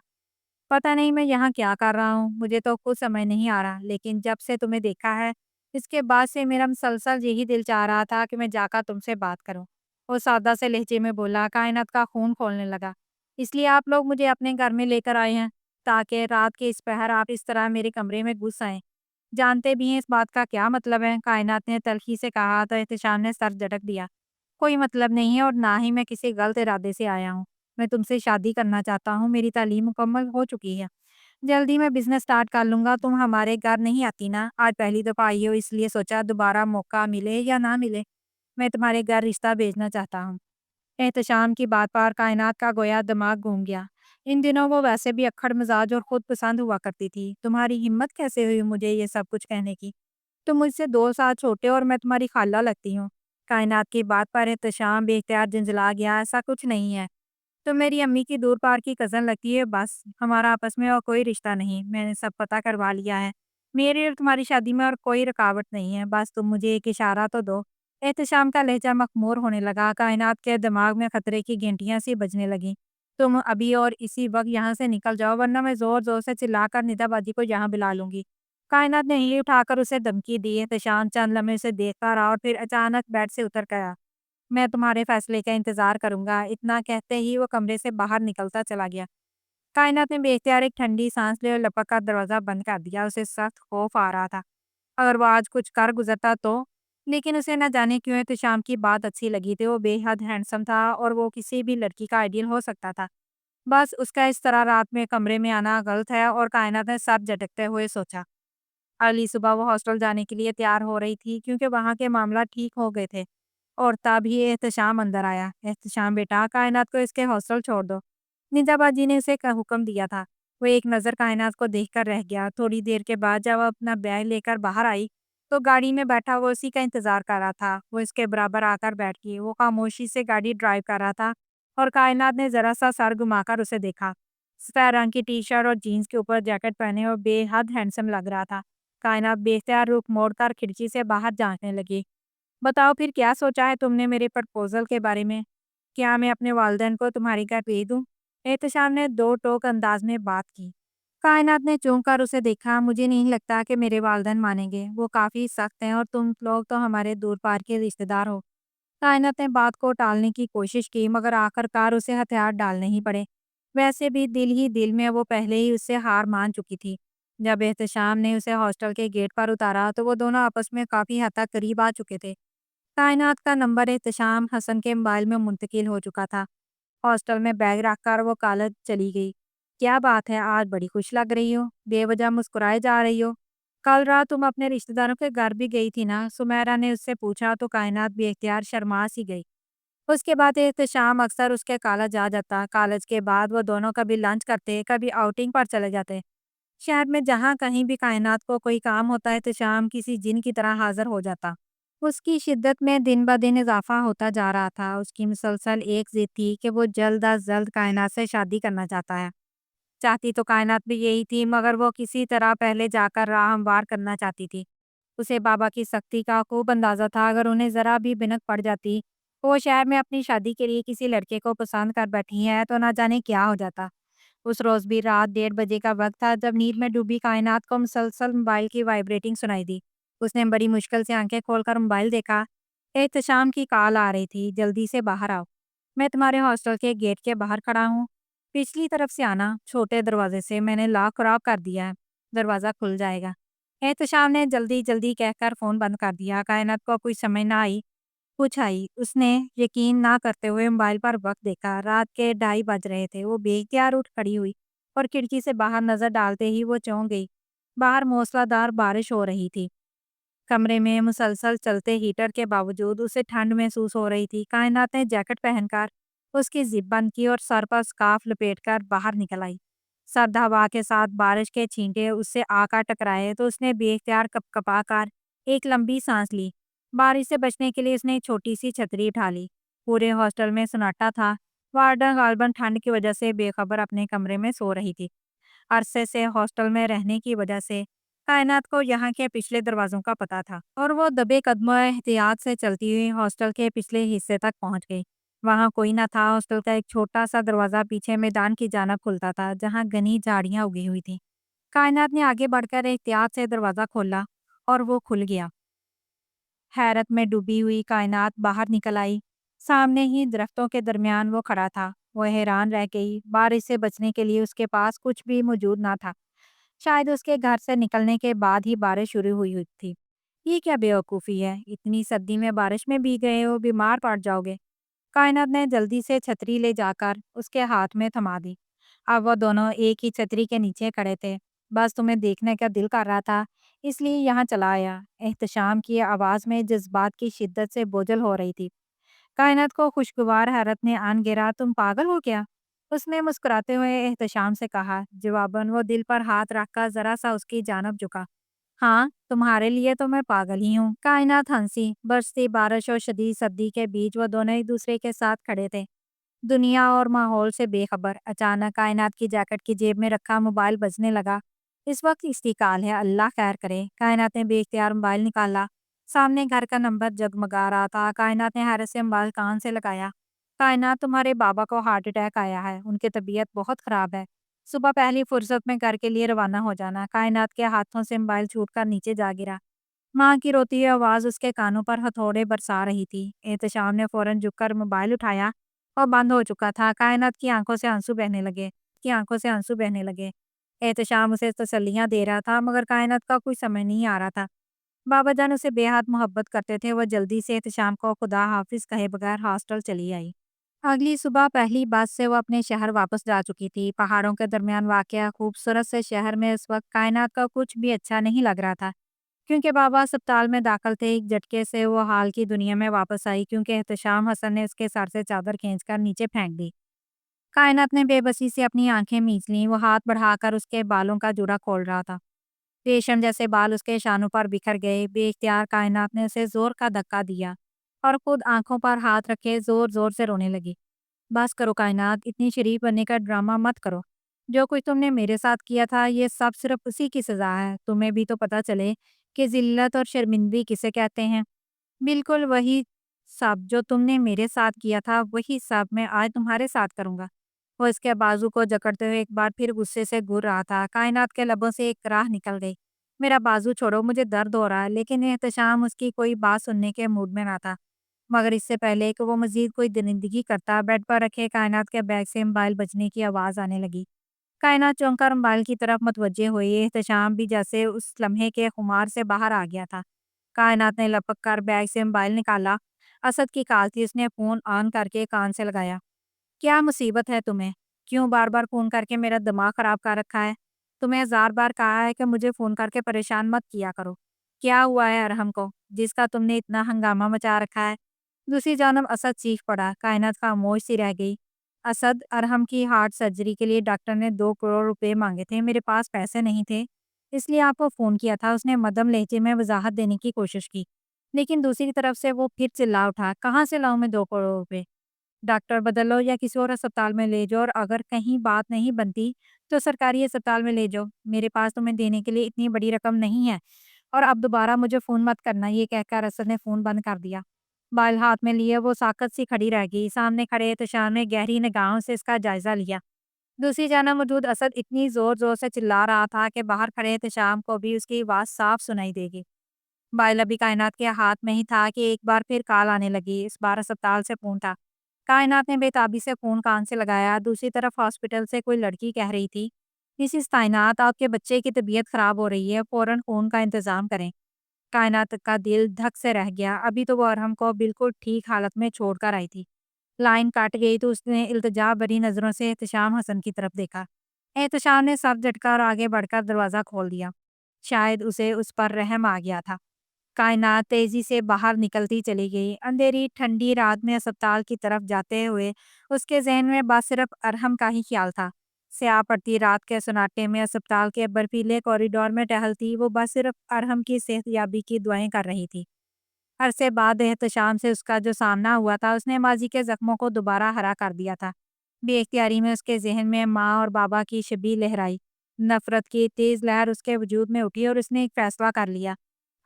पता नहीं मैं यहाँ क्या कर रहा हूँ, मुझे तो कुछ समझ नहीं आ रहा, लेकिन जब से तुम्हें देखा है, इसके बाद से मेरा मुसलसल यही दिल चाह रहा था कि मैं जाकर तुमसे बात करूँ। वो सादा से लहजे में बोला। कायनात का खून खौलने लगा। इसलिए आप लोग मुझे अपने घर में लेकर आए हैं, ताकि रात के इस पहर आप इस तरह मेरे कमरे में घुस आएँ। जानते भी हैं इस बात का क्या मतलब है? कायनात ने तल्खी से कहा तो एहतशाम ने सर झटक दिया। कोई मतलब नहीं है और ना ही मैं किसी गलत इरादे से आया हूँ। मैं तुमसे शादी करना चाहता हूँ, मेरी तालीम मुकम्मल हो चुकी है। जल्दी मैं बिज़नेस स्टार्ट कर लूँगा। तुम हमारे घर नहीं आती ना? आज पहली दफ़ा आई हो इसलिए सोचा दोबारा मौका मिले या ना मिले, मैं तुम्हारे घर रिश्ता भेजना चाहता हूँ। एहतशाम की बात पर कायनात का गोया दिमाग घूम गया। इन दिनों वो वैसे भी अक्खड़ मिजाज और खुद पसंद हुआ करती थी। तुम्हारी हिम्मत कैसे हुई मुझे ये सब कुछ कहने की? तुम मुझसे 2 साल छोटे और मैं तुम्हारी खाला लगती हूँ। कायनात की बात पर एहतशाम बेख्तियार झुंझला गया। ऐसा कुछ नहीं है। तुम मेरी अम्मी की दूर पार की कज़न लगती है बस। हमारा आपस में और कोई रिश्ता नहीं। मैंने सब पता करवा लिया है। मेरी और तुम्हारी शादी में और कोई रुकावट नहीं है। बस तुम मुझे एक इशारा तो दो। एहतशाम का लहजा मखमूर होने लगा। कायनात के दिमाग में खतरे की घंटियां सी बजने लगीं। तुम अभी और इसी वक्त यहाँ से निकल जाओ, वरना मैं जोर जोर से चिल्लाकर निदा बाजी को यहाँ बुला लूंगी। कायनात ने उँगली उठाकर उसे धमकी दी। एहतशाम चंद लम्हे उसे देखता रहा और फिर अचानक बेड से उतर गया। मैं तुम्हारे फैसले का इंतजार करूंगा। इतना कहते ही वो कमरे से बाहर निकलता चला गया। कायनात ने बेख्तियार एक ठंडी सांस ली और लपक कर दरवाजा बंद कर दिया। उसे सख्त खौफ आ रहा था, अगर वो आज कुछ कर गुजरता तो। लेकिन उसे न जाने क्यों एहतशाम की बात अच्छी लगी थी। वो बेहद हैंडसम था और वो किसी भी लड़की का आइडियल हो सकता था। बस उसका इस तरह रात में कमरे में आना गलत है। और कायनात ने सर झटकते हुए सोचा। अगली सुबह वो हॉस्टल जाने के लिए तैयार हो रही थी, क्योंकि वहाँ के मामला ठीक हो गए थे। और तभी एहतशाम अंदर आया। एहतशाम बेटा, कायनात को इसके हॉस्टल छोड़ दो। निजाबाजी ने उसे हुक्म दिया था। वो एक नज़र कायनात को देखकर रह गया। थोड़ी देर के बाद जब वो अपना बैग लेकर बाहर आई, तो गाड़ी में बैठा वो उसी का इंतजार कर रहा था। वो इसके बराबर आकर बैठ गई। वो खामोशी से गाड़ी ड्राइव कर रहा था और कायनात ने जरा सा सर घुमाकर उसे देखा। सफेद रंग की टी शर्ट और जीन्स के ऊपर जैकेट पहने और बेहद हैंडसम लग रहा था। कायनात बेख्तियार रुख मोड़कर खिड़की से बाहर झांकने लगी। बताओ फिर क्या सोचा है तुमने मेरे प्रपोजल के बारे में? क्या मैं अपने वालिदैन को तुम्हारी घर भेज दूँ? एहतशाम ने दो टोक अंदाज में बात की। कायनात ने चौंक कर उसे देखा। मुझे नहीं लगता कि मेरे वालिदैन मानेंगे। वो काफ़ी सख्त हैं और तुम लोग तो हमारे दूर पार के रिश्तेदार हो। कायनात ने बात को टालने की कोशिश की, मगर आखिरकार उसे हथियार डालने ही पड़े। वैसे भी दिल ही दिल में वो पहले ही उससे हार मान चुकी थी। जब एहतशाम ने उसे हॉस्टल के गेट पर उतारा, तो वो दोनों आपस में काफ़ी हद तक करीब आ चुके थे। कायनात का नंबर एहतशाम हसन के मोबाइल में मुंतकिल हो चुका था। हॉस्टल में बैग रखकर वो कॉलेज चली गई। क्या बात है, आज बड़ी खुश लग रही हो, बेवजह मुस्कुराए जा रही हो। कल रात तुम अपने रिश्तेदारों के घर भी गई थी ना? सुमेरा ने उससे पूछा, तो कायनात बेख्तियार शर्मा सी गई। उसके बाद एहतशाम अक्सर उसके कॉलेज आ जाता। कॉलेज के बाद वो दोनों कभी लंच करते, कभी आउटिंग पर चले जाते। शहर में जहाँ कहीं भी कायनात को कोई काम होता है, एहतशाम किसी जिन की तरह हाजिर हो जाता। उसकी शिद्दत में दिन ब दिन इजाफा होता जा रहा था। उसकी मुसलसल एक जिद थी कि वो जल्द अज जल्द कायनात से शादी करना चाहता है। चाहती तो कायनात भी यही थी, मगर वो किसी तरह पहले जाकर राह हमवार करना चाहती थी। उसे बाबा की सख्ती का खूब अंदाजा था। अगर उन्हें जरा भी बिनक पड़ जाती, वो शहर में अपनी शादी के लिए किसी लड़के को पसंद कर बैठी है, तो ना जाने क्या हो जाता। उस रोज भी रात 1:30 का वक्त था, जब नींद में डूबी कायनात को मुसलसल मोबाइल की वाइब्रेटिंग सुनाई दी। उसने बड़ी मुश्किल से आंखें खोलकर मोबाइल देखा। एहतशाम की कॉल आ रही थी। जल्दी से बाहर आओ, मैं तुम्हारे हॉस्टल के गेट के बाहर खड़ा हूँ। पिछली तरफ से आना, छोटे दरवाजे से। मैंने लॉक खराब कर दिया है, दरवाज़ा खुल जाएगा। एहतशाम ने जल्दी जल्दी कहकर फ़ोन बंद कर दिया। कायनात को कुछ समझ ना आई, कुछ आई। उसने यकीन ना करते हुए मोबाइल पर वक्त देखा। रात के 2:30 बज रहे थे। वो बेख्तियार उठ खड़ी हुई और खिड़की से बाहर नजर डालते ही वो चौंक गई। बाहर मूसलाधार बारिश हो रही थी। कमरे में मुसलसल चलते हीटर के बावजूद उसे ठंड महसूस हो रही थी। कायनात ने जैकेट पहनकर उसकी जिप बंद की और सर पर स्कार्फ लपेटकर बाहर निकल आई। सर्द हवा के साथ बारिश के छींटे उससे आकर टकराए, तो उसने बेख्तियार कपकपा कर एक लंबी सांस ली। बारिश से बचने के लिए उसने एक छोटी सी छतरी उठा ली। पूरे हॉस्टल में सन्नाटा था। वार्डन गालिबन ठंड की वजह से बेखबर अपने कमरे में सो रही थी। अरसे से हॉस्टल में रहने की वजह से कायनात को यहाँ के पिछले दरवाजों का पता था, और वो दबे कदमों एहतियात से चलती हुई हॉस्टल के पिछले हिस्से तक पहुँच गई। वहाँ कोई न था। हॉस्टल का एक छोटा सा दरवाजा पीछे मैदान की जानिब खुलता था, जहाँ घनी झाड़ियाँ उगी हुई थी। कायनात ने आगे बढ़कर एहतियात से दरवाजा खोला और वो खुल गया। हैरत में डूबी हुई कायनात बाहर निकल आई। सामने ही दरख्तों के दरमियान वो खड़ा था। वो हैरान रह गई। बारिश से बचने के लिए उसके पास कुछ भी मौजूद ना था। शायद उसके घर से निकलने के बाद ही बारिश शुरू हुई हुई थी। ये क्या बेवकूफ़ी है, इतनी सर्दी में बारिश में भीग गए हो, बीमार पड़ जाओगे। कायनात ने जल्दी से छतरी ले जाकर उसके हाथ में थमा दी। अब वो दोनों एक ही छतरी के नीचे खड़े थे। बस तुम्हें देखने का दिल कर रहा था, इसलिए यहाँ चला आया। एहतशाम की आवाज़ में जज्बात की शिद्दत से बोझल हो रही थी। कायनात को खुशगवार हैरत ने आन घेरा। तुम पागल हो क्या? उसने मुस्कुराते हुए एहतशाम से कहा। जवाबन वो दिल पर हाथ रखकर जरा सा उसकी जानब झुका। हाँ, तुम्हारे लिए तो मैं पागल ही हूँ। कायनात हंसी। बरसती बारिश और शदीद सर्दी के बीच वो दोनों एक दूसरे के साथ खड़े थे, दुनिया और माहौल से बेखबर। अचानक कायनात की जैकेट की जेब में रखा मोबाइल बजने लगा। इस वक्त इसकी कॉल है, अल्लाह खैर करे। कायनात ने बेख्तियार मोबाइल निकाला। सामने घर का नंबर जगमगा रहा था। कायनात ने हैरत से मोबाइल कान से लगाया। कायनात, तुम्हारे बाबा को हार्ट अटैक आया है, उनकी तबीयत बहुत खराब है। सुबह पहली फुर्सत में घर के लिए रवाना हो जाना। कायनात के हाथों से मोबाइल छूटकर नीचे जा गिरा। माँ की रोती हुई आवाज़ उसके कानों पर हथौड़े बरसा रही थी। एहतशाम ने फौरन झुककर मोबाइल उठाया और बंद हो चुका था। कायनात की आंखों से आंसू बहने लगे। एहतशाम उसे तसल्लियाँ दे रहा था, मगर कायनात का कोई समझ नहीं आ रहा था। बाबा जान उसे बेहद मोहब्बत करते थे। वह जल्दी से एहतशाम को खुदा हाफिज कहे बगैर हॉस्टल चली आई। अगली सुबह पहली बस से वो अपने शहर वापस जा चुकी थी। पहाड़ों के दरमियान वाक़या खूबसूरत से शहर में इस वक्त कायनात का कुछ भी अच्छा नहीं लग रहा था। क्योंकि बाबा अस्पताल में दाखिल थे, एक झटके से वो हाल की दुनिया में वापस आई, क्योंकि एहतशाम हसन ने उसके सर से चादर खींचकर नीचे फेंक दी। कायनात ने बेबसी से अपनी आंखें मींच लीं। वो हाथ बढ़ाकर उसके बालों का जूड़ा खोल रहा था। रेशम जैसे बाल उसके शानों पर बिखर गए। बेइख्तियार कायनात ने उसे जोर का धक्का दिया और खुद आंखों पर हाथ रखे जोर जोर से रोने लगी। बस करो कायनात, इतनी शरीफ बनने का ड्रामा मत करो। जो कुछ तुमने मेरे साथ किया था, ये सब सिर्फ उसी की सजा है। तुम्हें भी तो पता चले कि जिल्लत और शर्मिंदगी किसे कहते हैं। बिल्कुल वही सब जो तुमने मेरे साथ किया था, वही सब मैं आज तुम्हारे साथ करूंगा। वो इसके बाजू को जकड़ते हुए एक बार फिर गुस्से से घूर रहा था। कायनात के लबों से एक राह निकल गई। मेरा बाजू छोड़ो, मुझे दर्द हो रहा है। लेकिन एहतशाम उसकी कोई बात सुनने के मूड में ना था। मगर इससे पहले कि वो मजीद कोई दरिंदगी करता, बेड पर रखे कायनात के बैग से मोबाइल बजने की आवाज़ आने लगी। कायनात चौंक कर मोबाइल की तरफ मुतवज्जे हुई। एहतशाम भी जैसे उस लम्हे के खुमार से बाहर आ गया था। कायनात ने लपक कर बैग से मोबाइल निकाला। असद की कॉल थी। उसने फ़ोन ऑन करके कान से लगाया। क्या मुसीबत है तुम्हें? क्यों बार-बार फ़ोन करके मेरा दिमाग ख़राब कर रखा है? तुम्हें हज़ार बार कहा है कि मुझे फ़ोन करके परेशान मत किया करो। क्या हुआ है अरहम को, जिसका तुमने इतना हंगामा मचा रखा है? दूसरी जानब असद चीख पड़ा। कायनात खामोश सी रह गई। असद, अरहम की हार्ट सर्जरी के लिए डॉक्टर ने 2 करोड़ रुपए मांगे थे। मेरे पास पैसे नहीं थे, इसलिए आपको फ़ोन किया था। उसने मध्यम लहजे में वजाहत देने की कोशिश की, लेकिन दूसरी तरफ से वो फिर चिल्ला उठा, कहाँ से लाऊं मैं 2 करोड़ रुपए? डॉक्टर बदल लो या किसी और अस्पताल में ले जाओ, और अगर कहीं बात नहीं बनती तो सरकारी अस्पताल में ले जाओ। मेरे पास तुम्हें देने के लिए इतनी बड़ी रकम नहीं है, और अब दोबारा मुझे फ़ोन मत करना। ये कहकर असद ने फ़ोन बंद कर दिया। बाल हाथ में लिए वो साकत सी खड़ी रह गई। सामने खड़े एहतशाम ने गहरी निगाहों से इसका जायजा लिया। दूसरी जानब मौजूद असद इतनी जोर जोर से चिल्ला रहा था कि बाहर खड़े एहतशाम को भी उसकी आवाज़ साफ सुनाई देगी। बाइल अभी कायनात के हाथ में ही था कि एक बार फिर कॉल आने लगी। इस बार अस्पताल से फ़ोन था। कायनात ने बेताबी से फ़ोन कान से लगाया। दूसरी तरफ हॉस्पिटल से कोई लड़की कह रही थी, मिसिस कायनात, आपके बच्चे की तबीयत ख़राब हो रही है, फ़ौरन खून का इंतज़ाम करें। कायनात का दिल धक से रह गया। अभी तो वो अरहम को बिल्कुल ठीक हालत में छोड़कर आई थी। लाइन कट गई तो उसने इल्तिजा भरी नज़रों से एहतशाम हसन की तरफ देखा। एहतशाम ने सर झटका और आगे बढ़कर दरवाज़ा खोल दिया। शायद उसे उस पर रहम आ गया था। कायनात तेज़ी से बाहर निकलती चली गई। अंधेरी ठंडी रात में अस्पताल की तरफ जाते हुए उसके ज़हन में बस सिर्फ अरहम का ही ख्याल था। स्याह पड़ती रात के सन्नाटे में अस्पताल के बर्फीले कॉरिडोर में टहलती वो बस सिर्फ अरहम की सेहतयाबी की दुआएं कर रही थी। अरसे बाद एहतशाम से उसका जो सामना हुआ था, उसने माजी के ज़ख्मों को दोबारा हरा कर दिया था। बेख्तियारी में उसके ज़हन में माँ और बाबा की छवि लहराई। नफ़रत की तेज़ लहर उसके वजूद में उठी और उसने एक फ़ैसला कर लिया।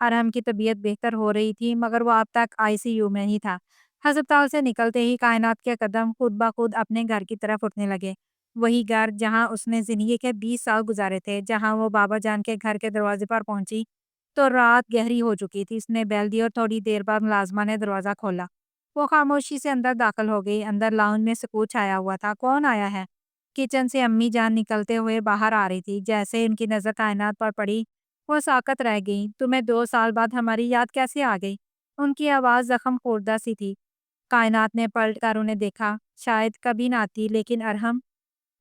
अरहम की तबीयत बेहतर हो रही थी, मगर वो अब तक आईसीयू में ही था। अस्पताल से निकलते ही कायनात के कदम खुद ब खुद अपने घर की तरफ उठने लगे। वही घर जहाँ उसने ज़िंदगी के 20 साल गुजारे थे। जहाँ वो बाबा जान के घर के दरवाजे पर पहुंची तो रात गहरी हो चुकी थी। उसने बेल दी और थोड़ी देर बाद मुलाजमा ने दरवाज़ा खोला। वो खामोशी से अंदर दाखिल हो गई। अंदर लाउंज में सुकूत छाया हुआ था। कौन आया है? किचन से अम्मी जान निकलते हुए बाहर आ रही थी। जैसे उनकी नज़र कायनात पर पड़ी, वो साकत रह गई। तुम्हें 2 साल बाद हमारी याद कैसे आ गई? उनकी आवाज़ जख्म खोरदा सी थी। कायनात ने पलट कर उन्हें देखा। शायद कभी ना आती, लेकिन अरहम।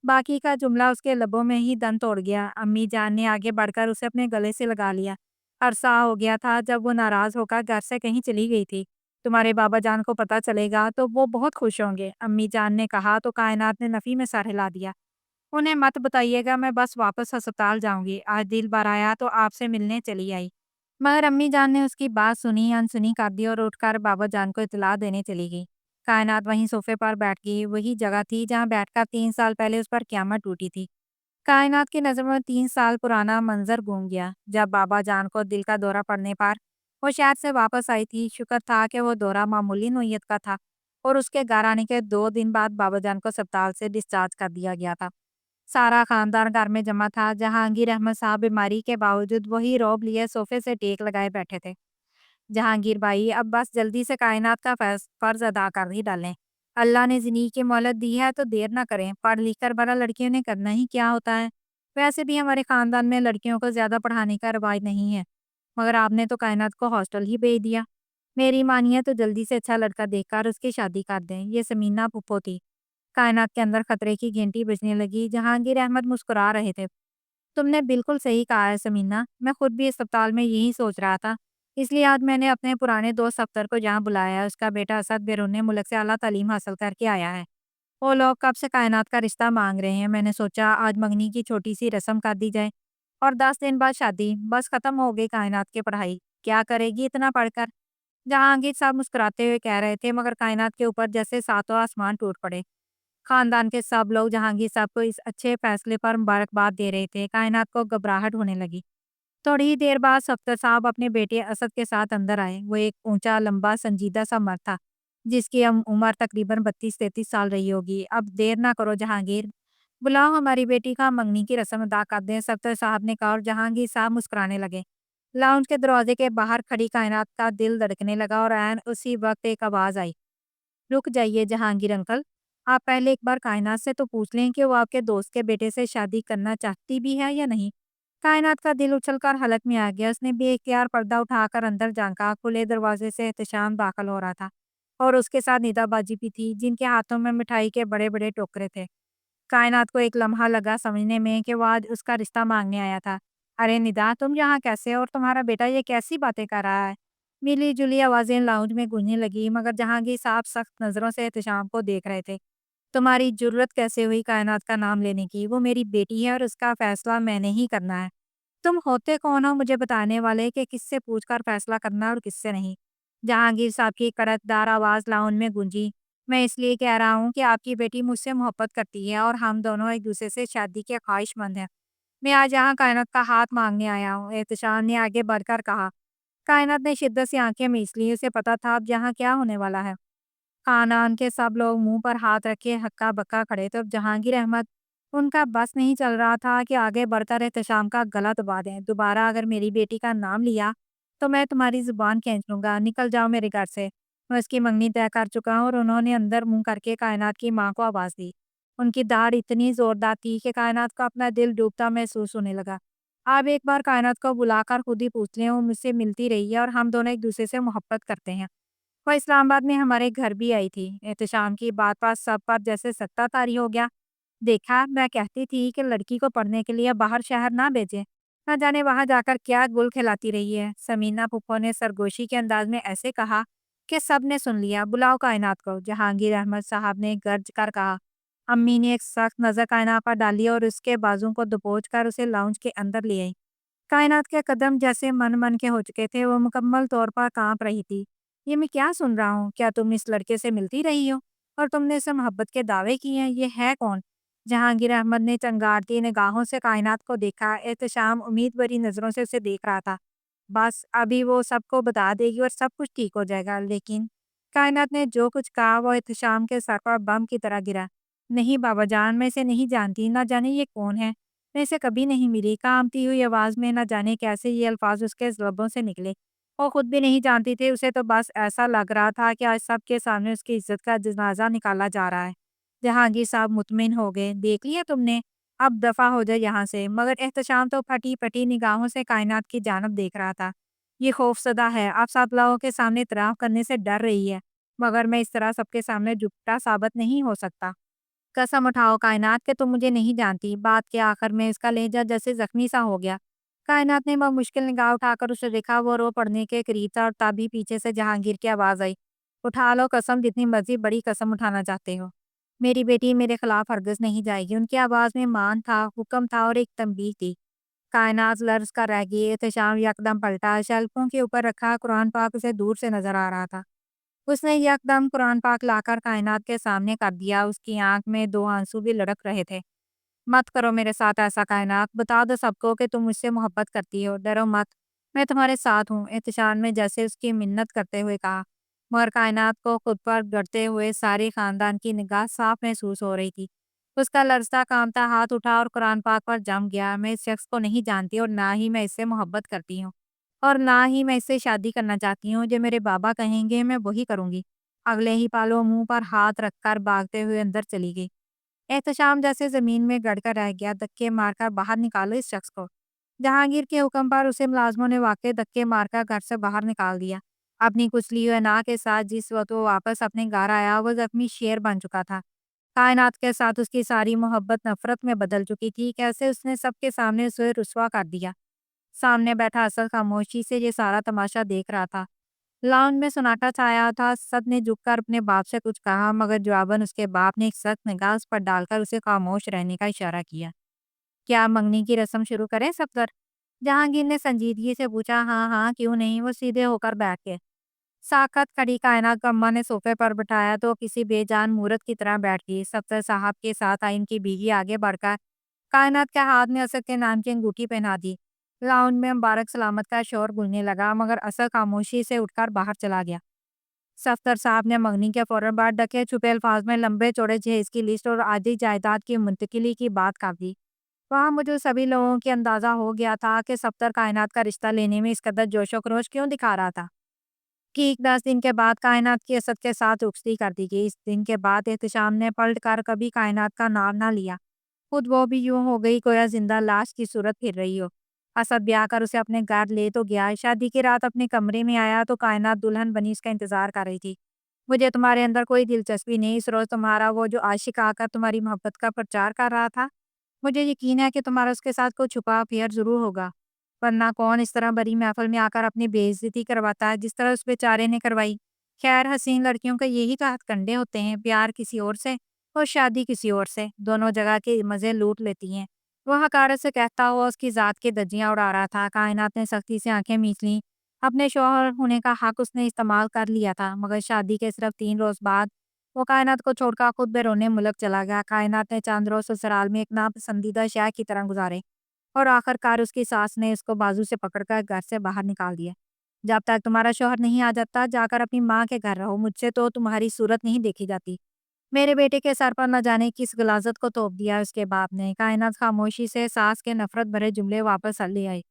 बाकी का जुमला उसके लबों में ही दम तोड़ गया। अम्मी जान ने आगे बढ़कर उसे अपने गले से लगा लिया। अरसा हो गया था जब वो नाराज़ होकर घर से कहीं चली गई थी। तुम्हारे बाबा जान को पता चलेगा तो वो बहुत खुश होंगे, अम्मी जान ने कहा तो कायनात ने नफ़ी में सर हिला दिया। उन्हें मत बताइएगा, मैं बस वापस अस्पताल जाऊंगी। आज दिल भर आया तो आपसे मिलने चली आई। मगर अम्मी जान ने उसकी बात सुनी अनसुनी कर दी और उठकर बाबा जान को इत्तला देने चली गई। कायनात वहीं सोफे पर बैठ गई। वही जगह थी जहाँ बैठकर 3 साल पहले उस पर क़यामत टूटी थी। कायनात की नज़र में 3 साल पुराना मंजर घूम गया। जब बाबा जान को दिल का दौरा पड़ने पर वो शहर से वापस आई थी। शुक्र था कि वो दौरा मामूली नोयत का था। اور اس کے گھر آنے کے 2 دن بعد بابا جان کو اسپتال سے ڈسچارج کر دیا گیا تھا۔ سارا خاندان گھر میں جمع تھا۔ جہانگیر احمد صاحب بیماری کے باوجود وہی روب لیے صوفے سے ٹیک لگائے بیٹھے تھے۔ جہانگیر بھائی، اب بس جلدی سے کائنات کا فرض ادا کر ہی ڈالیں۔ اللہ نے زندگی کی مہلت دی ہے تو دیر نہ کریں۔ پڑھ لکھ کر بڑا لڑکیوں نے کرنا ہی کیا ہوتا ہے؟ ویسے بھی ہمارے خاندان میں لڑکیوں کو زیادہ پڑھانے کا رواج نہیں ہے، مگر آپ نے تو کائنات کو ہاسٹل ہی بھیج دیا۔ میری مانیے تو جلدی سے اچھا لڑکا دیکھ کر اس کی شادی کر دیں۔ یہ سمینہ پھپھو تھی۔ کائنات کے اندر خطرے کی گھنٹی بجنے لگی۔ جہانگیر احمد مسکرا رہے تھے۔ تم نے بالکل صحیح کہا ہے سمینہ، میں خود بھی اسپتال میں یہی سوچ رہا تھا، اس لیے آج میں نے اپنے پرانے دوست افطر کو جہاں بلایا ہے۔ اس کا بیٹا اسد بیرون ملک سے اعلیٰ تعلیم حاصل کر کے آیا ہے۔ وہ لوگ کب سے کائنات کا رشتہ مانگ رہے ہیں۔ میں نے سوچا آج منگنی کی چھوٹی سی رسم کر دی جائے اور 10 دن بعد شادی۔ بس ختم ہو گئی کائنات کی پڑھائی۔ کیا کرے گی اتنا پڑھ کر؟ جہانگیر صاحب مسکراتے ہوئے کہہ رہے تھے، مگر کائنات کے اوپر جیسے ساتوں آسمان ٹوٹ پڑے۔ خاندان کے سب لوگ جہانگیر صاحب کو اس اچھے فیصلے پر مبارکباد دے رہے تھے۔ کائنات کو گھبراہٹ ہونے لگی۔ تھوڑی ہی دیر بعد صفدر صاحب اپنے بیٹے اسد کے ساتھ اندر آئے۔ وہ ایک اونچا، لمبا، سنجیدہ سا مرد تھا جس کی عمر تقریباً 32-33 سال رہی ہوگی۔ اب دیر نہ کرو جہانگیر، بلاؤ ہماری بیٹی کا منگنی کی رسم ادا کر دیں، صفدر صاحب نے کہا اور جہانگیر صاحب مسکرانے لگے۔ لاؤنج کے دروازے کے باہر کھڑی کائنات کا دل دھڑکنے لگا اور عین اسی وقت ایک آواز آئی، رک جائیے جہانگیر انکل، آپ پہلے ایک بار کائنات سے تو پوچھ لیں کہ وہ آپ کے دوست کے بیٹے سے شادی کرنا چاہتی بھی ہے یا نہیں۔ کائنات کا دل اچھل کر حلق میں آ گیا۔ اس نے بے اختیار پردہ اٹھا کر اندر جھانکا۔ کھلے دروازے سے احتشام داخل ہو رہا تھا اور اس کے ساتھ ندا باجی بھی تھی، جن کے ہاتھوں میں مٹھائی کے بڑے بڑے ٹوکرے تھے۔ کائنات کو ایک لمحہ لگا سمجھنے میں کہ وہ آج اس کا رشتہ مانگنے آیا تھا۔ ارے ندا، تم یہاں کیسے؟ اور تمہارا بیٹا یہ کیسی باتیں کر رہا ہے؟ ملی جلی آوازیں لاؤنج میں گونجنے لگی، مگر جہانگیر صاحب سخت نظروں سے احتشام کو دیکھ رہے تھے۔ تمہاری جرت کیسے ہوئی کائنات کا نام لینے کی؟ وہ میری بیٹی ہے اور اس کا فیصلہ میں نے ہی کرنا ہے۔ تم ہوتے کون ہو مجھے بتانے والے کہ کس سے پوچھ کر فیصلہ کرنا اور کس سے نہیں؟ جہانگیر صاحب کی کڑک دار آواز لاؤنج میں گونجی۔ میں اس لیے کہہ رہا ہوں کہ آپ کی بیٹی مجھ سے محبت کرتی ہے اور ہم دونوں ایک دوسرے سے شادی کے خواہش مند ہیں۔ میں آج یہاں کائنات کا ہاتھ مانگنے آیا ہوں، احتشام نے آگے بڑھ کر کہا۔ کائنات نے شدت سے آنکھیں میچ لی۔ اسے پتا تھا اب یہاں کیا ہونے والا ہے۔ خاندان کے سب لوگ منہ پر ہاتھ رکھے ہکا بکا کھڑے تھے۔ جہانگیر احمد، ان کا بس نہیں چل رہا تھا کہ آگے بڑھ کر احتشام کا گلا دبا دیں۔ دوبارہ اگر میری بیٹی کا نام لیا تو میں تمہاری زبان کھینچ لوں گا۔ نکل جاؤ میرے گھر سے۔ میں اس کی منگنی طے کر چکا ہوں۔ اور انہوں نے اندر منہ کر کے کائنات کی ماں کو آواز دی۔ ان کی داڑھ اتنی زوردار تھی کہ کائنات کو اپنا دل ڈوبتا محسوس ہونے لگا۔ آپ ایک بار کائنات کو بلا کر خود ہی پوچھ لیں، وہ مجھ سے ملتی رہی ہے اور ہم دونوں ایک دوسرے سے محبت کرتے ہیں۔ وہ اسلام آباد میں ہمارے گھر بھی آئی تھی۔ احتشام کی بات پر سب پر جیسے سکتہ طاری ہو گیا۔ دیکھا، میں کہتی تھی کہ لڑکی کو پڑھنے کے لیے باہر شہر نہ بھیجیں، نہ جانے وہاں جا کر کیا گل کھلاتی رہی ہے۔ سمینہ پھپھو نے سرگوشی کے انداز میں ایسے کہا کہ سب نے سن لیا۔ بلاؤ کائنات کو، جہانگیر احمد صاحب نے گرج کر کہا۔ امی نے ایک سخت نظر کائنات پر ڈالی اور اس کے بازو کو دبوچ کر اسے لاؤنج کے اندر لے آئی۔ کائنات کے قدم جیسے من کے ہو چکے تھے۔ وہ مکمل طور پر کانپ رہی تھی۔ یہ میں کیا سن رہا ہوں؟ کیا تم اس لڑکے سے ملتی رہی ہو اور تم نے اسے محبت کے دعوے کیے ہیں؟ یہ ہے کون؟ جہانگیر احمد نے چنگاڑتی نگاہوں سے کائنات کو دیکھا۔ احتشام امید بھری نظروں سے اسے دیکھ رہا تھا۔ بس ابھی وہ سب کو بتا دے گی اور سب کچھ ٹھیک ہو جائے گا۔ لیکن کائنات نے جو کچھ کہا وہ احتشام کے سر پر بم کی طرح گرا۔ نہیں بابا جان، میں اسے نہیں جانتی، نہ جانے یہ کون ہے، میں اسے کبھی نہیں ملی۔ کانپتی ہوئی آواز میں نہ جانے کیسے یہ الفاظ اس کے لبوں سے نکلے۔ وہ خود بھی نہیں جانتی تھی، اسے تو بس ایسا لگ رہا تھا کہ آج سب کے سامنے اس کی عزت کا جنازہ نکالا جا رہا ہے۔ جہانگیر صاحب مطمئن ہو گئے۔ دیکھ لیا تم نے، اب دفع ہو جائے یہاں سے۔ مگر احتشام تو پھٹی پٹی نگاہوں سے کائنات کی جانب دیکھ رہا تھا۔ یہ خوفزدہ ہے، آپ سب لوگوں کے سامنے اعتراف کرنے سے ڈر رہی ہے، مگر میں اس طرح سب کے سامنے جھوٹا ثابت نہیں ہو سکتا۔ قسم اٹھاؤ کائنات کہ تم مجھے نہیں جانتی۔ بات کے آخر میں اس کا لہجہ جیسے زخمی سا ہو گیا۔ کائنات نے بہت مشکل نگاہ اٹھا کر اسے دیکھا۔ وہ رو پڑنے کے قریب تھا اور تبھی پیچھے سے جہانگیر کی آواز آئی، اٹھا لو قسم، جتنی مرضی بڑی قسم اٹھانا چاہتے ہو۔ میری بیٹی میرے خلاف ہرگز نہیں جائے گی۔ ان کی آواز میں مان تھا، حکم تھا اور ایک تنبیہ تھی۔ کائنات لرز کر رہ گئی۔ احتشام یکدم پلٹا۔ شیلفوں کے اوپر رکھا قرآن پاک اسے دور سے نظر آ رہا تھا۔ اس نے یکدم قرآن پاک لا کر کائنات کے سامنے کر دیا۔ اس کی آنکھ میں 2 آنسو بھی لڑک رہے تھے۔ مت کرو میرے ساتھ ایسا کائنات، بتا دو سب کو کہ تم مجھ سے محبت کرتی ہو، ڈرو مت، میں تمہارے ساتھ ہوں۔ احتشام نے جیسے اس کی منت کرتے ہوئے کہا۔ मगर कायनात को खुद पर गढ़ते हुए सारे खानदान की निगाह साफ महसूस हो रही थी। उसका लरज़ता काँपता हाथ उठा और कुरान पाक पर जम गया। मैं इस शख्स को नहीं जानती और ना ही मैं इससे मोहब्बत करती हूँ और ना ही मैं इससे शादी करना चाहती हूँ। जो मेरे बाबा कहेंगे मैं वही करूँगी। अगले ही पलों मुँह पर हाथ रखकर भागते हुए अंदर चली गई। एहतशाम जैसे ज़मीन में गड़कर रह गया। धक्के मारकर बाहर निकालो इस शख्स को। जहांगीर के हुक्म पर उसे मुलाजमों ने वाकई धक्के मारकर घर से बाहर निकाल दिया। अपनी कुचली हुई नाक के साथ जिस वक्त वो वापस अपने घर आया वो जख्मी शेर बन चुका था। कायनात के साथ उसकी सारी मोहब्बत नफरत में बदल चुकी थी। कैसे उसने सबके सामने उसे रुस्वा कर दिया। सामने बैठा असद खामोशी से ये सारा तमाशा देख रहा था। लाउंज में सन्नाटा छाया था। असद ने झुककर अपने बाप से कुछ कहा मगर जवाबन उसके बाप ने एक सख्त निगाह उस पर डालकर उसे खामोश रहने का इशारा किया। क्या मंगनी की रस्म शुरू करें सफदर? जहांगीर ने संजीदगी से पूछा। हाँ हाँ क्यों नहीं, वो सीधे होकर बैठ गए। साकत खड़ी कायनात को अम्मा ने सोफे पर बिठाया तो किसी बेजान मूरत की तरह बैठ गई। सफदर साहब के साथ आई इनकी बीवी आगे बढ़कर कायनात के हाथ में असद के नाम की अंगूठी पहना दी। लाउंज में मुबारक सलामत का शोर गूंजने लगा मगर असद खामोशी से उठकर बाहर चला गया। सफदर साहब ने मंगनी के फौरन बाद ढके छुपे अल्फाज में लंबे चौड़े जहेज की लिस्ट और आधी जायदाद की मुंतकिली की बात कर दी। वहाँ मुझे सभी लोगों की अंदाजा हो गया था कि सफदर कायनात का रिश्ता लेने में इस कदर जोशो खरोश क्यों दिखा रहा था। ठीक 10 दिन के बाद कायनात की असद के साथ रुखसती कर दी गई। इस दिन के बाद एहतशाम ने पलट कर कभी कायनात का नाम ना लिया। खुद वो भी यूं हो गई गोया जिंदा लाश की सूरत फिर रही हो। असद ब्याह कर उसे अपने घर ले तो गया। शादी की रात अपने कमरे में आया तो कायनात दुल्हन बनी उसका इंतजार कर रही थी। मुझे तुम्हारे अंदर कोई दिलचस्पी नहीं। इस रोज तुम्हारा वो जो आशिक आकर तुम्हारी मोहब्बत का प्रचार कर रहा था, मुझे यकीन है कि तुम्हारा उसके साथ कोई छुपा अफेयर ज़रूर होगा, वरना कौन इस तरह बड़ी महफ़िल में आकर अपनी बेइज़्ज़ती करवाता है, जिस तरह उस बेचारे ने करवाई। ख़ैर हसीन लड़कियों के यही तो हथकंडे होते हैं, प्यार किसी और से और शादी किसी और से, दोनों जगह के मज़े लूट लेती हैं। वह हकारत से कहता हुआ उसकी ज़ात की धज्जियाँ उड़ा रहा था। कायनात ने सख्ती से आँखें मीच लीं। अपने शौहर होने का हक़ उसने इस्तेमाल कर लिया था, मगर शादी के सिर्फ़ 3 रोज़ बाद वो कायनात को छोड़कर खुद बैरूने मुल्क चला गया। कायनात ने चंद रोज़ ससुराल में एक नापसंदीदा शय की तरह गुजारे और आखिरकार उसकी सास ने उसको बाजू से पकड़कर घर से बाहर निकाल दिया। जब तक तुम्हारा शौहर नहीं आ जाता जाकर अपनी माँ के घर रहो, मुझसे तो तुम्हारी सूरत नहीं देखी जाती। मेरे बेटे के सर पर न जाने किस गलाजत को तोप दिया उसके बाप ने। कायनात खामोशी से सास के नफरत भरे जुमले वापस ले आई।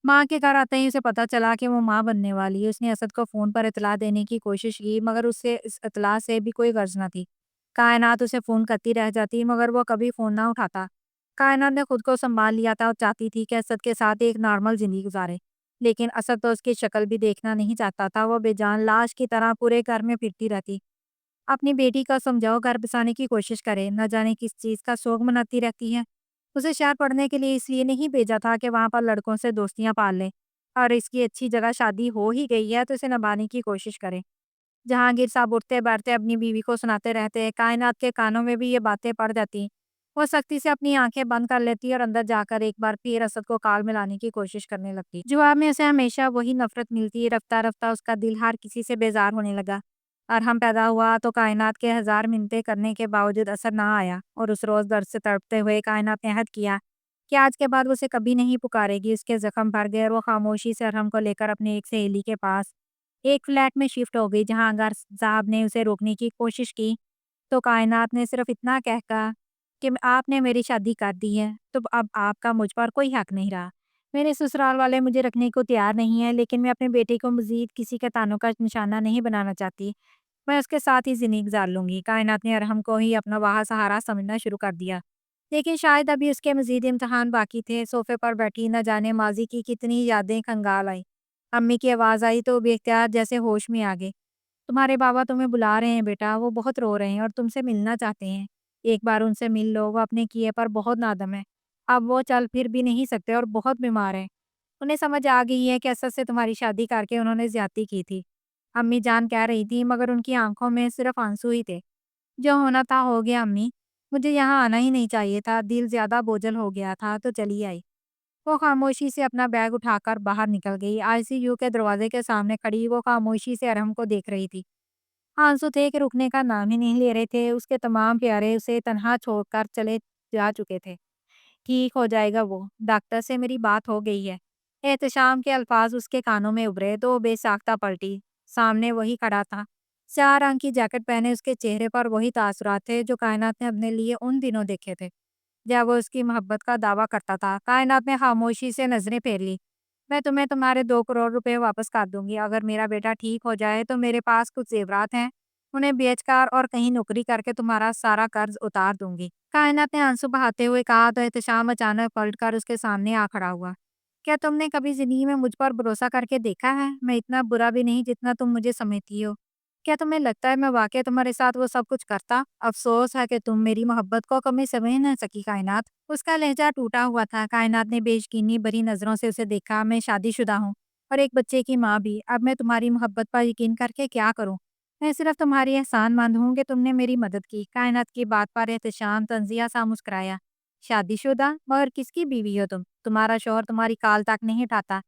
माँ के घर आते ही उसे पता चला कि वो माँ बनने वाली है। उसने असद को फ़ोन पर इतला देने की कोशिश की मगर उससे इस इतला से भी कोई गर्ज न थी। कायनात उसे फ़ोन करती रह जाती मगर वो कभी फ़ोन ना उठाता। कायनात ने खुद को संभाल लिया था और चाहती थी कि असद के साथ एक नॉर्मल ज़िंदगी गुजारे। लेकिन असद तो उसकी शक्ल भी देखना नहीं चाहता था। वो बेजान लाश की तरह पूरे घर में फिरती रहती। अपनी बेटी का समझाओ, घर बसाने की कोशिश करे, न जाने किस चीज़ का शौक मनाती रहती है। उसे शहर पढ़ने के लिए इसलिए नहीं भेजा था कि वहाँ पर लड़कों से दोस्तियाँ पाल ले और इसकी अच्छी जगह शादी हो ही गई है तो इसे निभाने की कोशिश करे। जहांगीर साहब उठते बैठते अपनी बीवी को सुनाते रहते। कायनात के कानों में भी ये बातें पड़ जाती। वो सख्ती से अपनी आंखें बंद कर लेती और अंदर जाकर एक बार फिर असद को काल मिलाने की कोशिश करने लगती। जवाब में उसे हमेशा वही नफरत मिलती। रफ्ता रफ्ता उसका दिल हर किसी से बेजार होने लगा। अरहम पैदा हुआ तो कायनात के 1000 मिन्नतें करने के बावजूद असर ना आया और उस रोज़ दर्द से तड़पते हुए कायनात ने अहद किया कि आज के बाद वो उसे कभी नहीं पुकारेगी। उसके ज़ख्म भर गए और वो खामोशी से अरहम को लेकर अपनी एक सहेली के पास एक फ्लैट में शिफ्ट हो गई। जहाँ अगर साहब ने उसे रोकने की कोशिश की तो कायनात ने सिर्फ इतना कह कहा कि आपने मेरी शादी कर दी है तो अब आपका मुझ पर कोई हक नहीं रहा। मेरे ससुराल वाले मुझे रखने को तैयार नहीं है लेकिन मैं अपने बेटे को मजीद किसी के तानों का निशाना नहीं बनाना चाहती। मैं उसके साथ ही ज़िंदगी गुज़ार लूँगी। कायनात ने अरहम को ही अपना वहाँ सहारा समझना शुरू कर दिया। लेकिन शायद अभी उसके मज़ीद इम्तिहान बाकी थे। सोफ़े पर बैठी न जाने माज़ी की कितनी यादें खंगाल आई। अम्मी की आवाज़ आई तो बेख्तियार जैसे होश में आ गए। तुम्हारे बाबा तुम्हें बुला रहे हैं बेटा, वो बहुत रो रहे हैं और तुमसे मिलना चाहते हैं। एक बार उनसे मिल लो, वो अपने किए पर बहुत नादम है। अब वो चल फिर भी नहीं सकते और बहुत बीमार हैं। उन्हें समझ आ गई है कि असद से तुम्हारी शादी करके उन्होंने ज़्यादती की थी। अम्मी जान कह रही थी मगर उनकी आंखों में सिर्फ आंसू ही थे। जो होना था हो गया अम्मी, मुझे यहाँ आना ही नहीं चाहिए था, दिल ज़्यादा बोझल हो गया था तो चली आई। वो खामोशी से अपना बैग उठाकर बाहर निकल गई। आईसीयू के दरवाजे के सामने खड़ी वो खामोशी से अरहम को देख रही थी। आंसू थे कि रुकने का नाम ही नहीं ले रहे थे। उसके तमाम प्यारे उसे तन्हा छोड़कर चले जा चुके थे। ठीक हो जाएगा वो, डॉक्टर से मेरी बात हो गई है। एहतशाम के अल्फाज उसके कानों में उभरे तो वो बेसाख्ता पलटी। سامنے وہی کھڑا تھا، سیاہ رنگ کی جیکٹ پہنے، اس کے چہرے پر وہی تاثرات تھے جو کائنات نے اپنے لیے ان دنوں دیکھے تھے جب وہ اس کی محبت کا دعویٰ کرتا تھا۔ کائنات نے خاموشی سے نظریں پھیر لی۔ میں تمہیں تمہارے 2 کروڑ روپے واپس کر دوں گی اگر میرا بیٹا ٹھیک ہو جائے تو میرے پاس کچھ زیورات ہیں، انہیں بیچ کر اور کہیں نوکری کر کے تمہارا سارا قرض اتار دوں گی۔ کائنات نے آنسو بہاتے ہوئے کہا تو احتشام اچانک پلٹ کر اس کے سامنے آ کھڑا ہوا۔ کیا تم نے کبھی زندگی میں مجھ پر بھروسہ کر کے دیکھا ہے؟ میں اتنا برا بھی نہیں جتنا تم مجھے سمجھتی ہو۔ کیا تمہیں لگتا ہے میں واقعی تمہارے ساتھ وہ سب کچھ کرتا؟ افسوس ہے کہ تم میری محبت کو کبھی سمجھ نہ سکی کائنات۔ اس کا لہجہ ٹوٹا ہوا تھا۔ کائنات نے بے یقینی بھری نظروں سے اسے دیکھا۔ میں شادی شدہ ہوں اور ایک بچے کی ماں بھی۔ اب میں تمہاری محبت پر یقین کر کے کیا کروں؟ میں صرف تمہاری احسان مند ہوں کہ تم نے میری مدد کی۔ کائنات کی بات پر احتشام تنزیہ سا مسکرایا۔ شادی شدہ؟ مگر کس کی بیوی ہو تم؟ تمہارا شوہر تمہاری کال تک نہیں اٹھاتا۔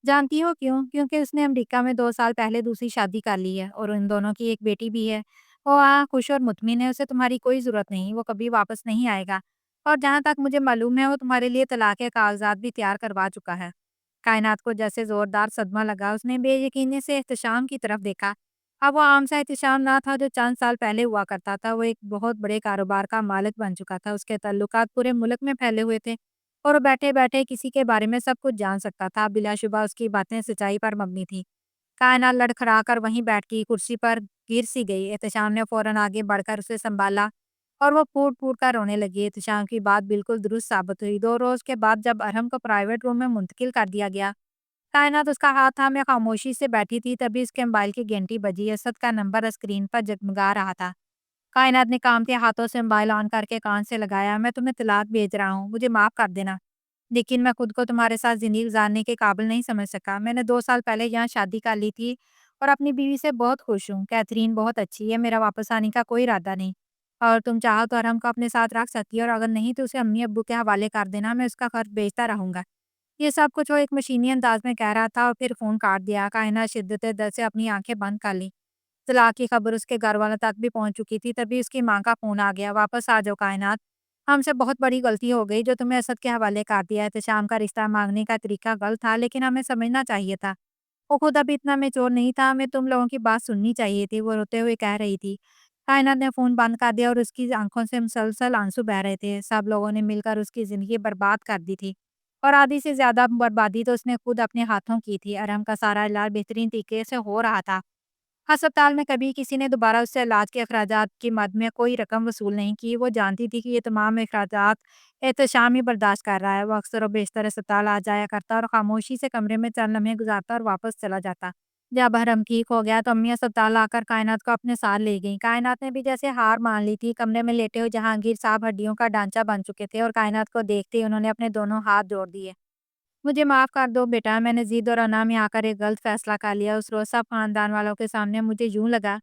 جانتی ہو کیوں؟ کیونکہ اس نے امریکہ میں 2 سال پہلے دوسری شادی کر لی ہے اور ان دونوں کی ایک بیٹی بھی ہے۔ وہ خوش اور مطمئن ہے، اسے تمہاری کوئی ضرورت نہیں، وہ کبھی واپس نہیں آئے گا۔ اور جہاں تک مجھے معلوم ہے وہ تمہارے لیے طلاق کے کاغذات بھی تیار کروا چکا ہے۔ کائنات کو جیسے زوردار صدمہ لگا، اس نے بے یقینی سے احتشام کی طرف دیکھا۔ اب وہ عام سا احتشام نہ تھا جو چند سال پہلے ہوا کرتا تھا۔ وہ ایک بہت بڑے کاروبار کا مالک بن چکا تھا، اس کے تعلقات پورے ملک میں پھیلے ہوئے تھے اور وہ بیٹھے بیٹھے کسی کے بارے میں سب کچھ جان سکتا تھا۔ بلا شبہ اس کی باتیں سچائی پر مبنی تھی۔ کائنات لڑکھڑا کر وہیں بیٹھ کی کرسی پر گر سی گئی۔ احتشام نے فوراً آگے بڑھ کر اسے سنبھالا اور وہ پھوٹ پھوٹ کر رونے لگی۔ احتشام کی بات بالکل درست ثابت ہوئی۔ 2 روز کے بعد جب ارحم کو پرائیویٹ روم میں منتقل کر دیا گیا، کائنات اس کا ہاتھ تھا میں خاموشی سے بیٹھی تھی، تبھی اس کے موبائل کی گھنٹی بجی۔ اسد کا نمبر اسکرین پر جگمگا رہا تھا۔ کائنات نے کانپتے ہاتھوں سے موبائل آن کر کے کان سے لگایا۔ میں تمہیں طلاق بھیج رہا ہوں، مجھے معاف کر دینا، لیکن میں خود کو تمہارے ساتھ زندگی گزارنے کے قابل نہیں سمجھ سکا۔ میں نے 2 سال پہلے یہاں شادی کر لی تھی اور اپنی بیوی سے بہت خوش ہوں۔ کیتھرین بہت اچھی ہے، میرا واپس آنے کا کوئی ارادہ نہیں، اور تم چاہو تو ارحم کو اپنے ساتھ رکھ سکتی ہے، اور اگر نہیں تو اسے امی ابو کے حوالے کر دینا، میں اس کا خرچ بھیجتا رہوں گا۔ یہ سب کچھ وہ ایک مشینی انداز میں کہہ رہا تھا اور پھر فون کاٹ دیا۔ کائنات شدت درد سے اپنی آنکھیں بند کر لی۔ طلاق کی خبر اس کے گھر والوں تک بھی پہنچ چکی تھی، تبھی اس کی ماں کا فون آ گیا۔ واپس آ جاؤ کائنات، ہم سے بہت بڑی غلطی ہو گئی جو تمہیں اسد کے حوالے کر دیا۔ احتشام کا رشتہ مانگنے کا طریقہ غلط تھا، لیکن ہمیں سمجھنا چاہیے تھا۔ وہ خود ابھی اتنا میچور نہیں تھا، ہمیں تم لوگوں کی بات سننی چاہیے تھی، وہ روتے ہوئے کہہ رہی تھی۔ کائنات نے فون بند کر دیا اور اس کی آنکھوں سے مسلسل آنسو بہہ رہے تھے۔ سب لوگوں نے مل کر اس کی زندگی برباد کر دی تھی، اور آدھی سے زیادہ بربادی تو اس نے خود اپنے ہاتھوں کی تھی۔ ارحم کا سارا علاج بہترین طریقے سے ہو رہا تھا۔ ہسپتال میں کبھی کسی نے دوبارہ اس سے علاج کے اخراجات کی مد میں کوئی رقم وصول نہیں کی۔ وہ جانتی تھی کہ یہ تمام اخراجات احتشام ہی برداشت کر رہا ہے۔ وہ اکثر و بیشتر اسپتال آ جایا کرتا اور خاموشی سے کمرے میں چند لمحے گزارتا اور واپس چلا جاتا۔ جب ارحم ٹھیک ہو گیا تو امی اسپتال آ کر کائنات کو اپنے ساتھ لے گئیں۔ کائنات نے بھی جیسے ہار مان لی تھی۔ کمرے میں لیٹے ہوئے جہانگیر صاحب ہڈیوں کا ڈھانچہ بن چکے تھے اور کائنات کو دیکھتے ہی انہوں نے اپنے دونوں ہاتھ جوڑ دیے۔ مجھے معاف کر دو بیٹا، میں نے ضد اور انا میں آ کر ایک غلط فیصلہ کر لیا۔ اس روز سب خاندان والوں کے سامنے مجھے یوں لگا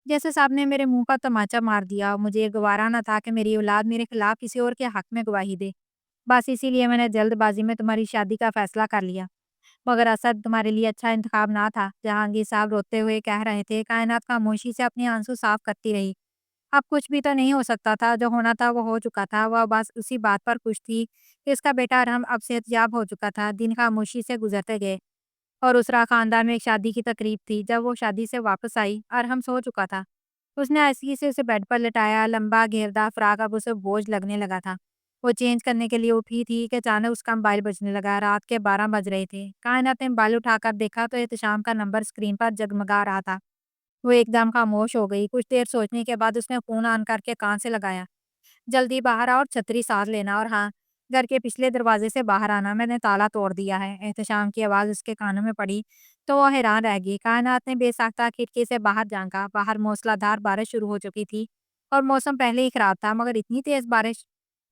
جیسے صاحب نے میرے منہ پر تماچا مار دیا۔ مجھے یہ گوارا نہ تھا کہ میری اولاد میرے خلاف کسی اور کے حق میں گواہی دے۔ بس اسی لیے میں نے جلد بازی میں تمہاری شادی کا فیصلہ کر لیا، مگر اسد تمہارے لیے اچھا انتخاب نہ تھا۔ جہانگیر صاحب روتے ہوئے کہہ رہے تھے۔ کائنات خاموشی سے اپنے آنسو صاف کرتی رہی۔ اب کچھ بھی تو نہیں ہو سکتا تھا، جو ہونا تھا وہ ہو چکا تھا۔ وہ بس اسی بات پر خوش تھی کہ اس کا بیٹا ارحم اب صحت یاب ہو چکا تھا۔ دن خاموشی سے گزرتے گئے اور اسرا خاندان میں ایک شادی کی تقریب تھی۔ جب وہ شادی سے واپس آئی، ارحم سو چکا تھا۔ اس نے آہستگی سے اسے بیڈ پر لٹایا۔ لمبا گھیردار فراق اب اسے بوجھ لگنے لگا تھا۔ وہ چینج کرنے کے لیے اٹھی تھی کہ اچانک اس کا موبائل بجنے لگا۔ رات کے 12 بج رہے تھے۔ کائنات نے موبائل اٹھا کر دیکھا تو احتشام کا نمبر اسکرین پر جگمگا رہا تھا۔ وہ ایک دم خاموش ہو گئی۔ کچھ دیر سوچنے کے بعد اس نے فون آن کر کے کان سے لگایا۔ جلدی باہر آ اور چھتری ساتھ لینا، اور ہاں، گھر کے پچھلے دروازے سے باہر آنا، میں نے تالا توڑ دیا ہے۔ احتشام کی آواز اس کے کانوں میں پڑی تو وہ حیران رہ گئی۔ کائنات نے بے ساختہ کھڑکی سے باہر جھانکا۔ باہر موسلا دھار بارش شروع ہو چکی تھی اور موسم پہلے ہی خراب تھا، مگر اتنی تیز بارش!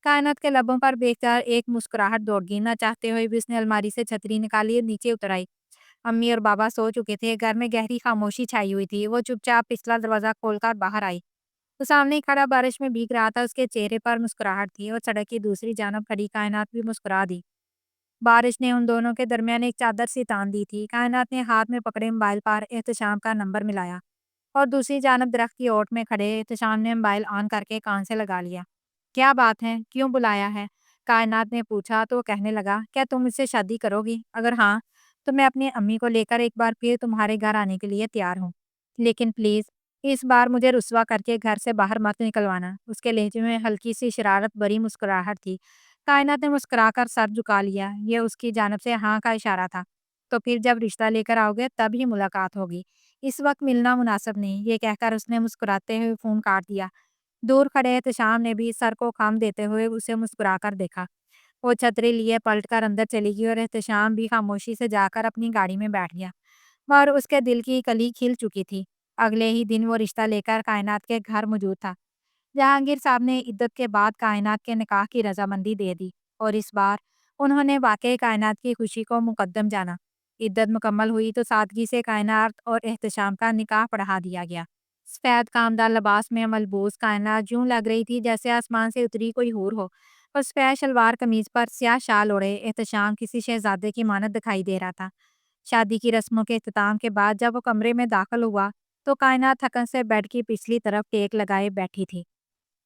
کائنات کے لبوں پر بے اختیار ایک مسکراہٹ دوڑ گئی۔ نہ چاہتے ہوئے بھی اس نے الماری سے چھتری نکالی اور نیچے اتر آئی۔ امی اور بابا سو چکے تھے۔ گھر میں گہری خاموشی چھائی ہوئی تھی۔ وہ چپ چاپ پچھلا دروازہ کھول کر باہر آئی۔ وہ سامنے ہی کھڑا بارش میں بھیگ رہا تھا۔ اس کے چہرے پر مسکراہٹ تھی اور سڑک کی دوسری جانب کھڑی کائنات بھی مسکرا دی۔ بارش نے ان دونوں کے درمیان ایک چادر سی تان دی تھی۔ کائنات نے ہاتھ میں پکڑے موبائل پر احتشام کا نمبر ملایا اور دوسری جانب درخت کی اوٹ میں کھڑے احتشام نے موبائل آن کر کے کان سے لگا لیا۔ کیا بات ہے؟ کیوں بلایا ہے؟ کائنات نے پوچھا تو وہ کہنے لگا، کیا تم اس سے شادی کرو گی؟ اگر ہاں تو میں اپنی امی کو لے کر ایک بار پھر تمہارے گھر آنے کے لیے تیار ہوں، لیکن پلیز اس بار مجھے رسوا کر کے گھر سے باہر مت نکلوانا۔ اس کے لہجے میں ہلکی سی شرارت بری مسکراہٹ تھی۔ کائنات نے مسکرا کر سر جھکا لیا۔ یہ اس کی جانب سے ہاں کا اشارہ تھا۔ تو پھر جب رشتہ لے کر آؤ گے تب ہی ملاقات ہوگی، اس وقت ملنا مناسب نہیں، یہ کہہ کر اس نے مسکراتے ہوئے فون کاٹ دیا۔ دور کھڑے احتشام نے بھی سر کو خم دیتے ہوئے اسے مسکرا کر دیکھا۔ وہ چھتری لیے پلٹ کر اندر چلی گئی اور احتشام بھی خاموشی سے جا کر اپنی گاڑی میں بیٹھ گیا، اور اس کے دل کی کلی کھل چکی تھی۔ اگلے ہی دن وہ رشتہ لے کر کائنات کے گھر موجود تھا۔ جہانگیر صاحب نے عدت کے بعد کائنات کے نکاح کی رضامندی دے دی، اور اس بار انہوں نے واقعی کائنات کی خوشی کو مقدم جانا۔ عدت مکمل ہوئی تو سادگی سے کائنات اور احتشام کا نکاح پڑھا دیا گیا۔ سفید کامدار لباس میں ملبوس کائنات یوں لگ رہی تھی جیسے آسمان سے اتری کوئی حور ہو، اور سفید شلوار قمیض پر سیاہ شال اوڑھے احتشام کسی شہزادے کی مانند دکھائی دے رہا تھا۔ شادی کی رسموں کے اختتام کے بعد جب وہ کمرے میں داخل ہوا تو کائنات تھکن سے بیڈ کی پچھلی طرف ٹیک لگائے بیٹھی تھی۔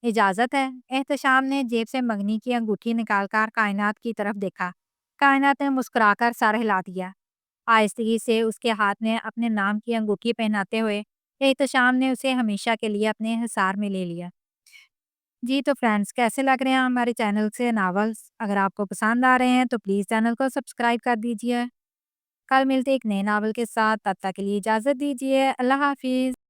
اجازت ہے؟ احتشام نے جیب سے منگنی کی انگوٹھی نکال کر کائنات کی طرف دیکھا۔ کائنات نے مسکرا کر سر ہلا دیا۔ آہستگی سے اس کے ہاتھ میں اپنے نام کی انگوٹھی پہناتے ہوئے احتشام نے اسے ہمیشہ کے لیے اپنے حصار میں لے لیا۔ جی تو فرینڈز، کیسے لگ رہے ہیں ہمارے چینل سے ناولز؟ اگر آپ کو پسند آ رہے ہیں تو پلیز چینل کو سبسکرائب کر دیجیے۔ کل ملتے ایک نئے ناول کے ساتھ، تب تک کے لیے اجازت دیجیے۔ اللہ حافظ۔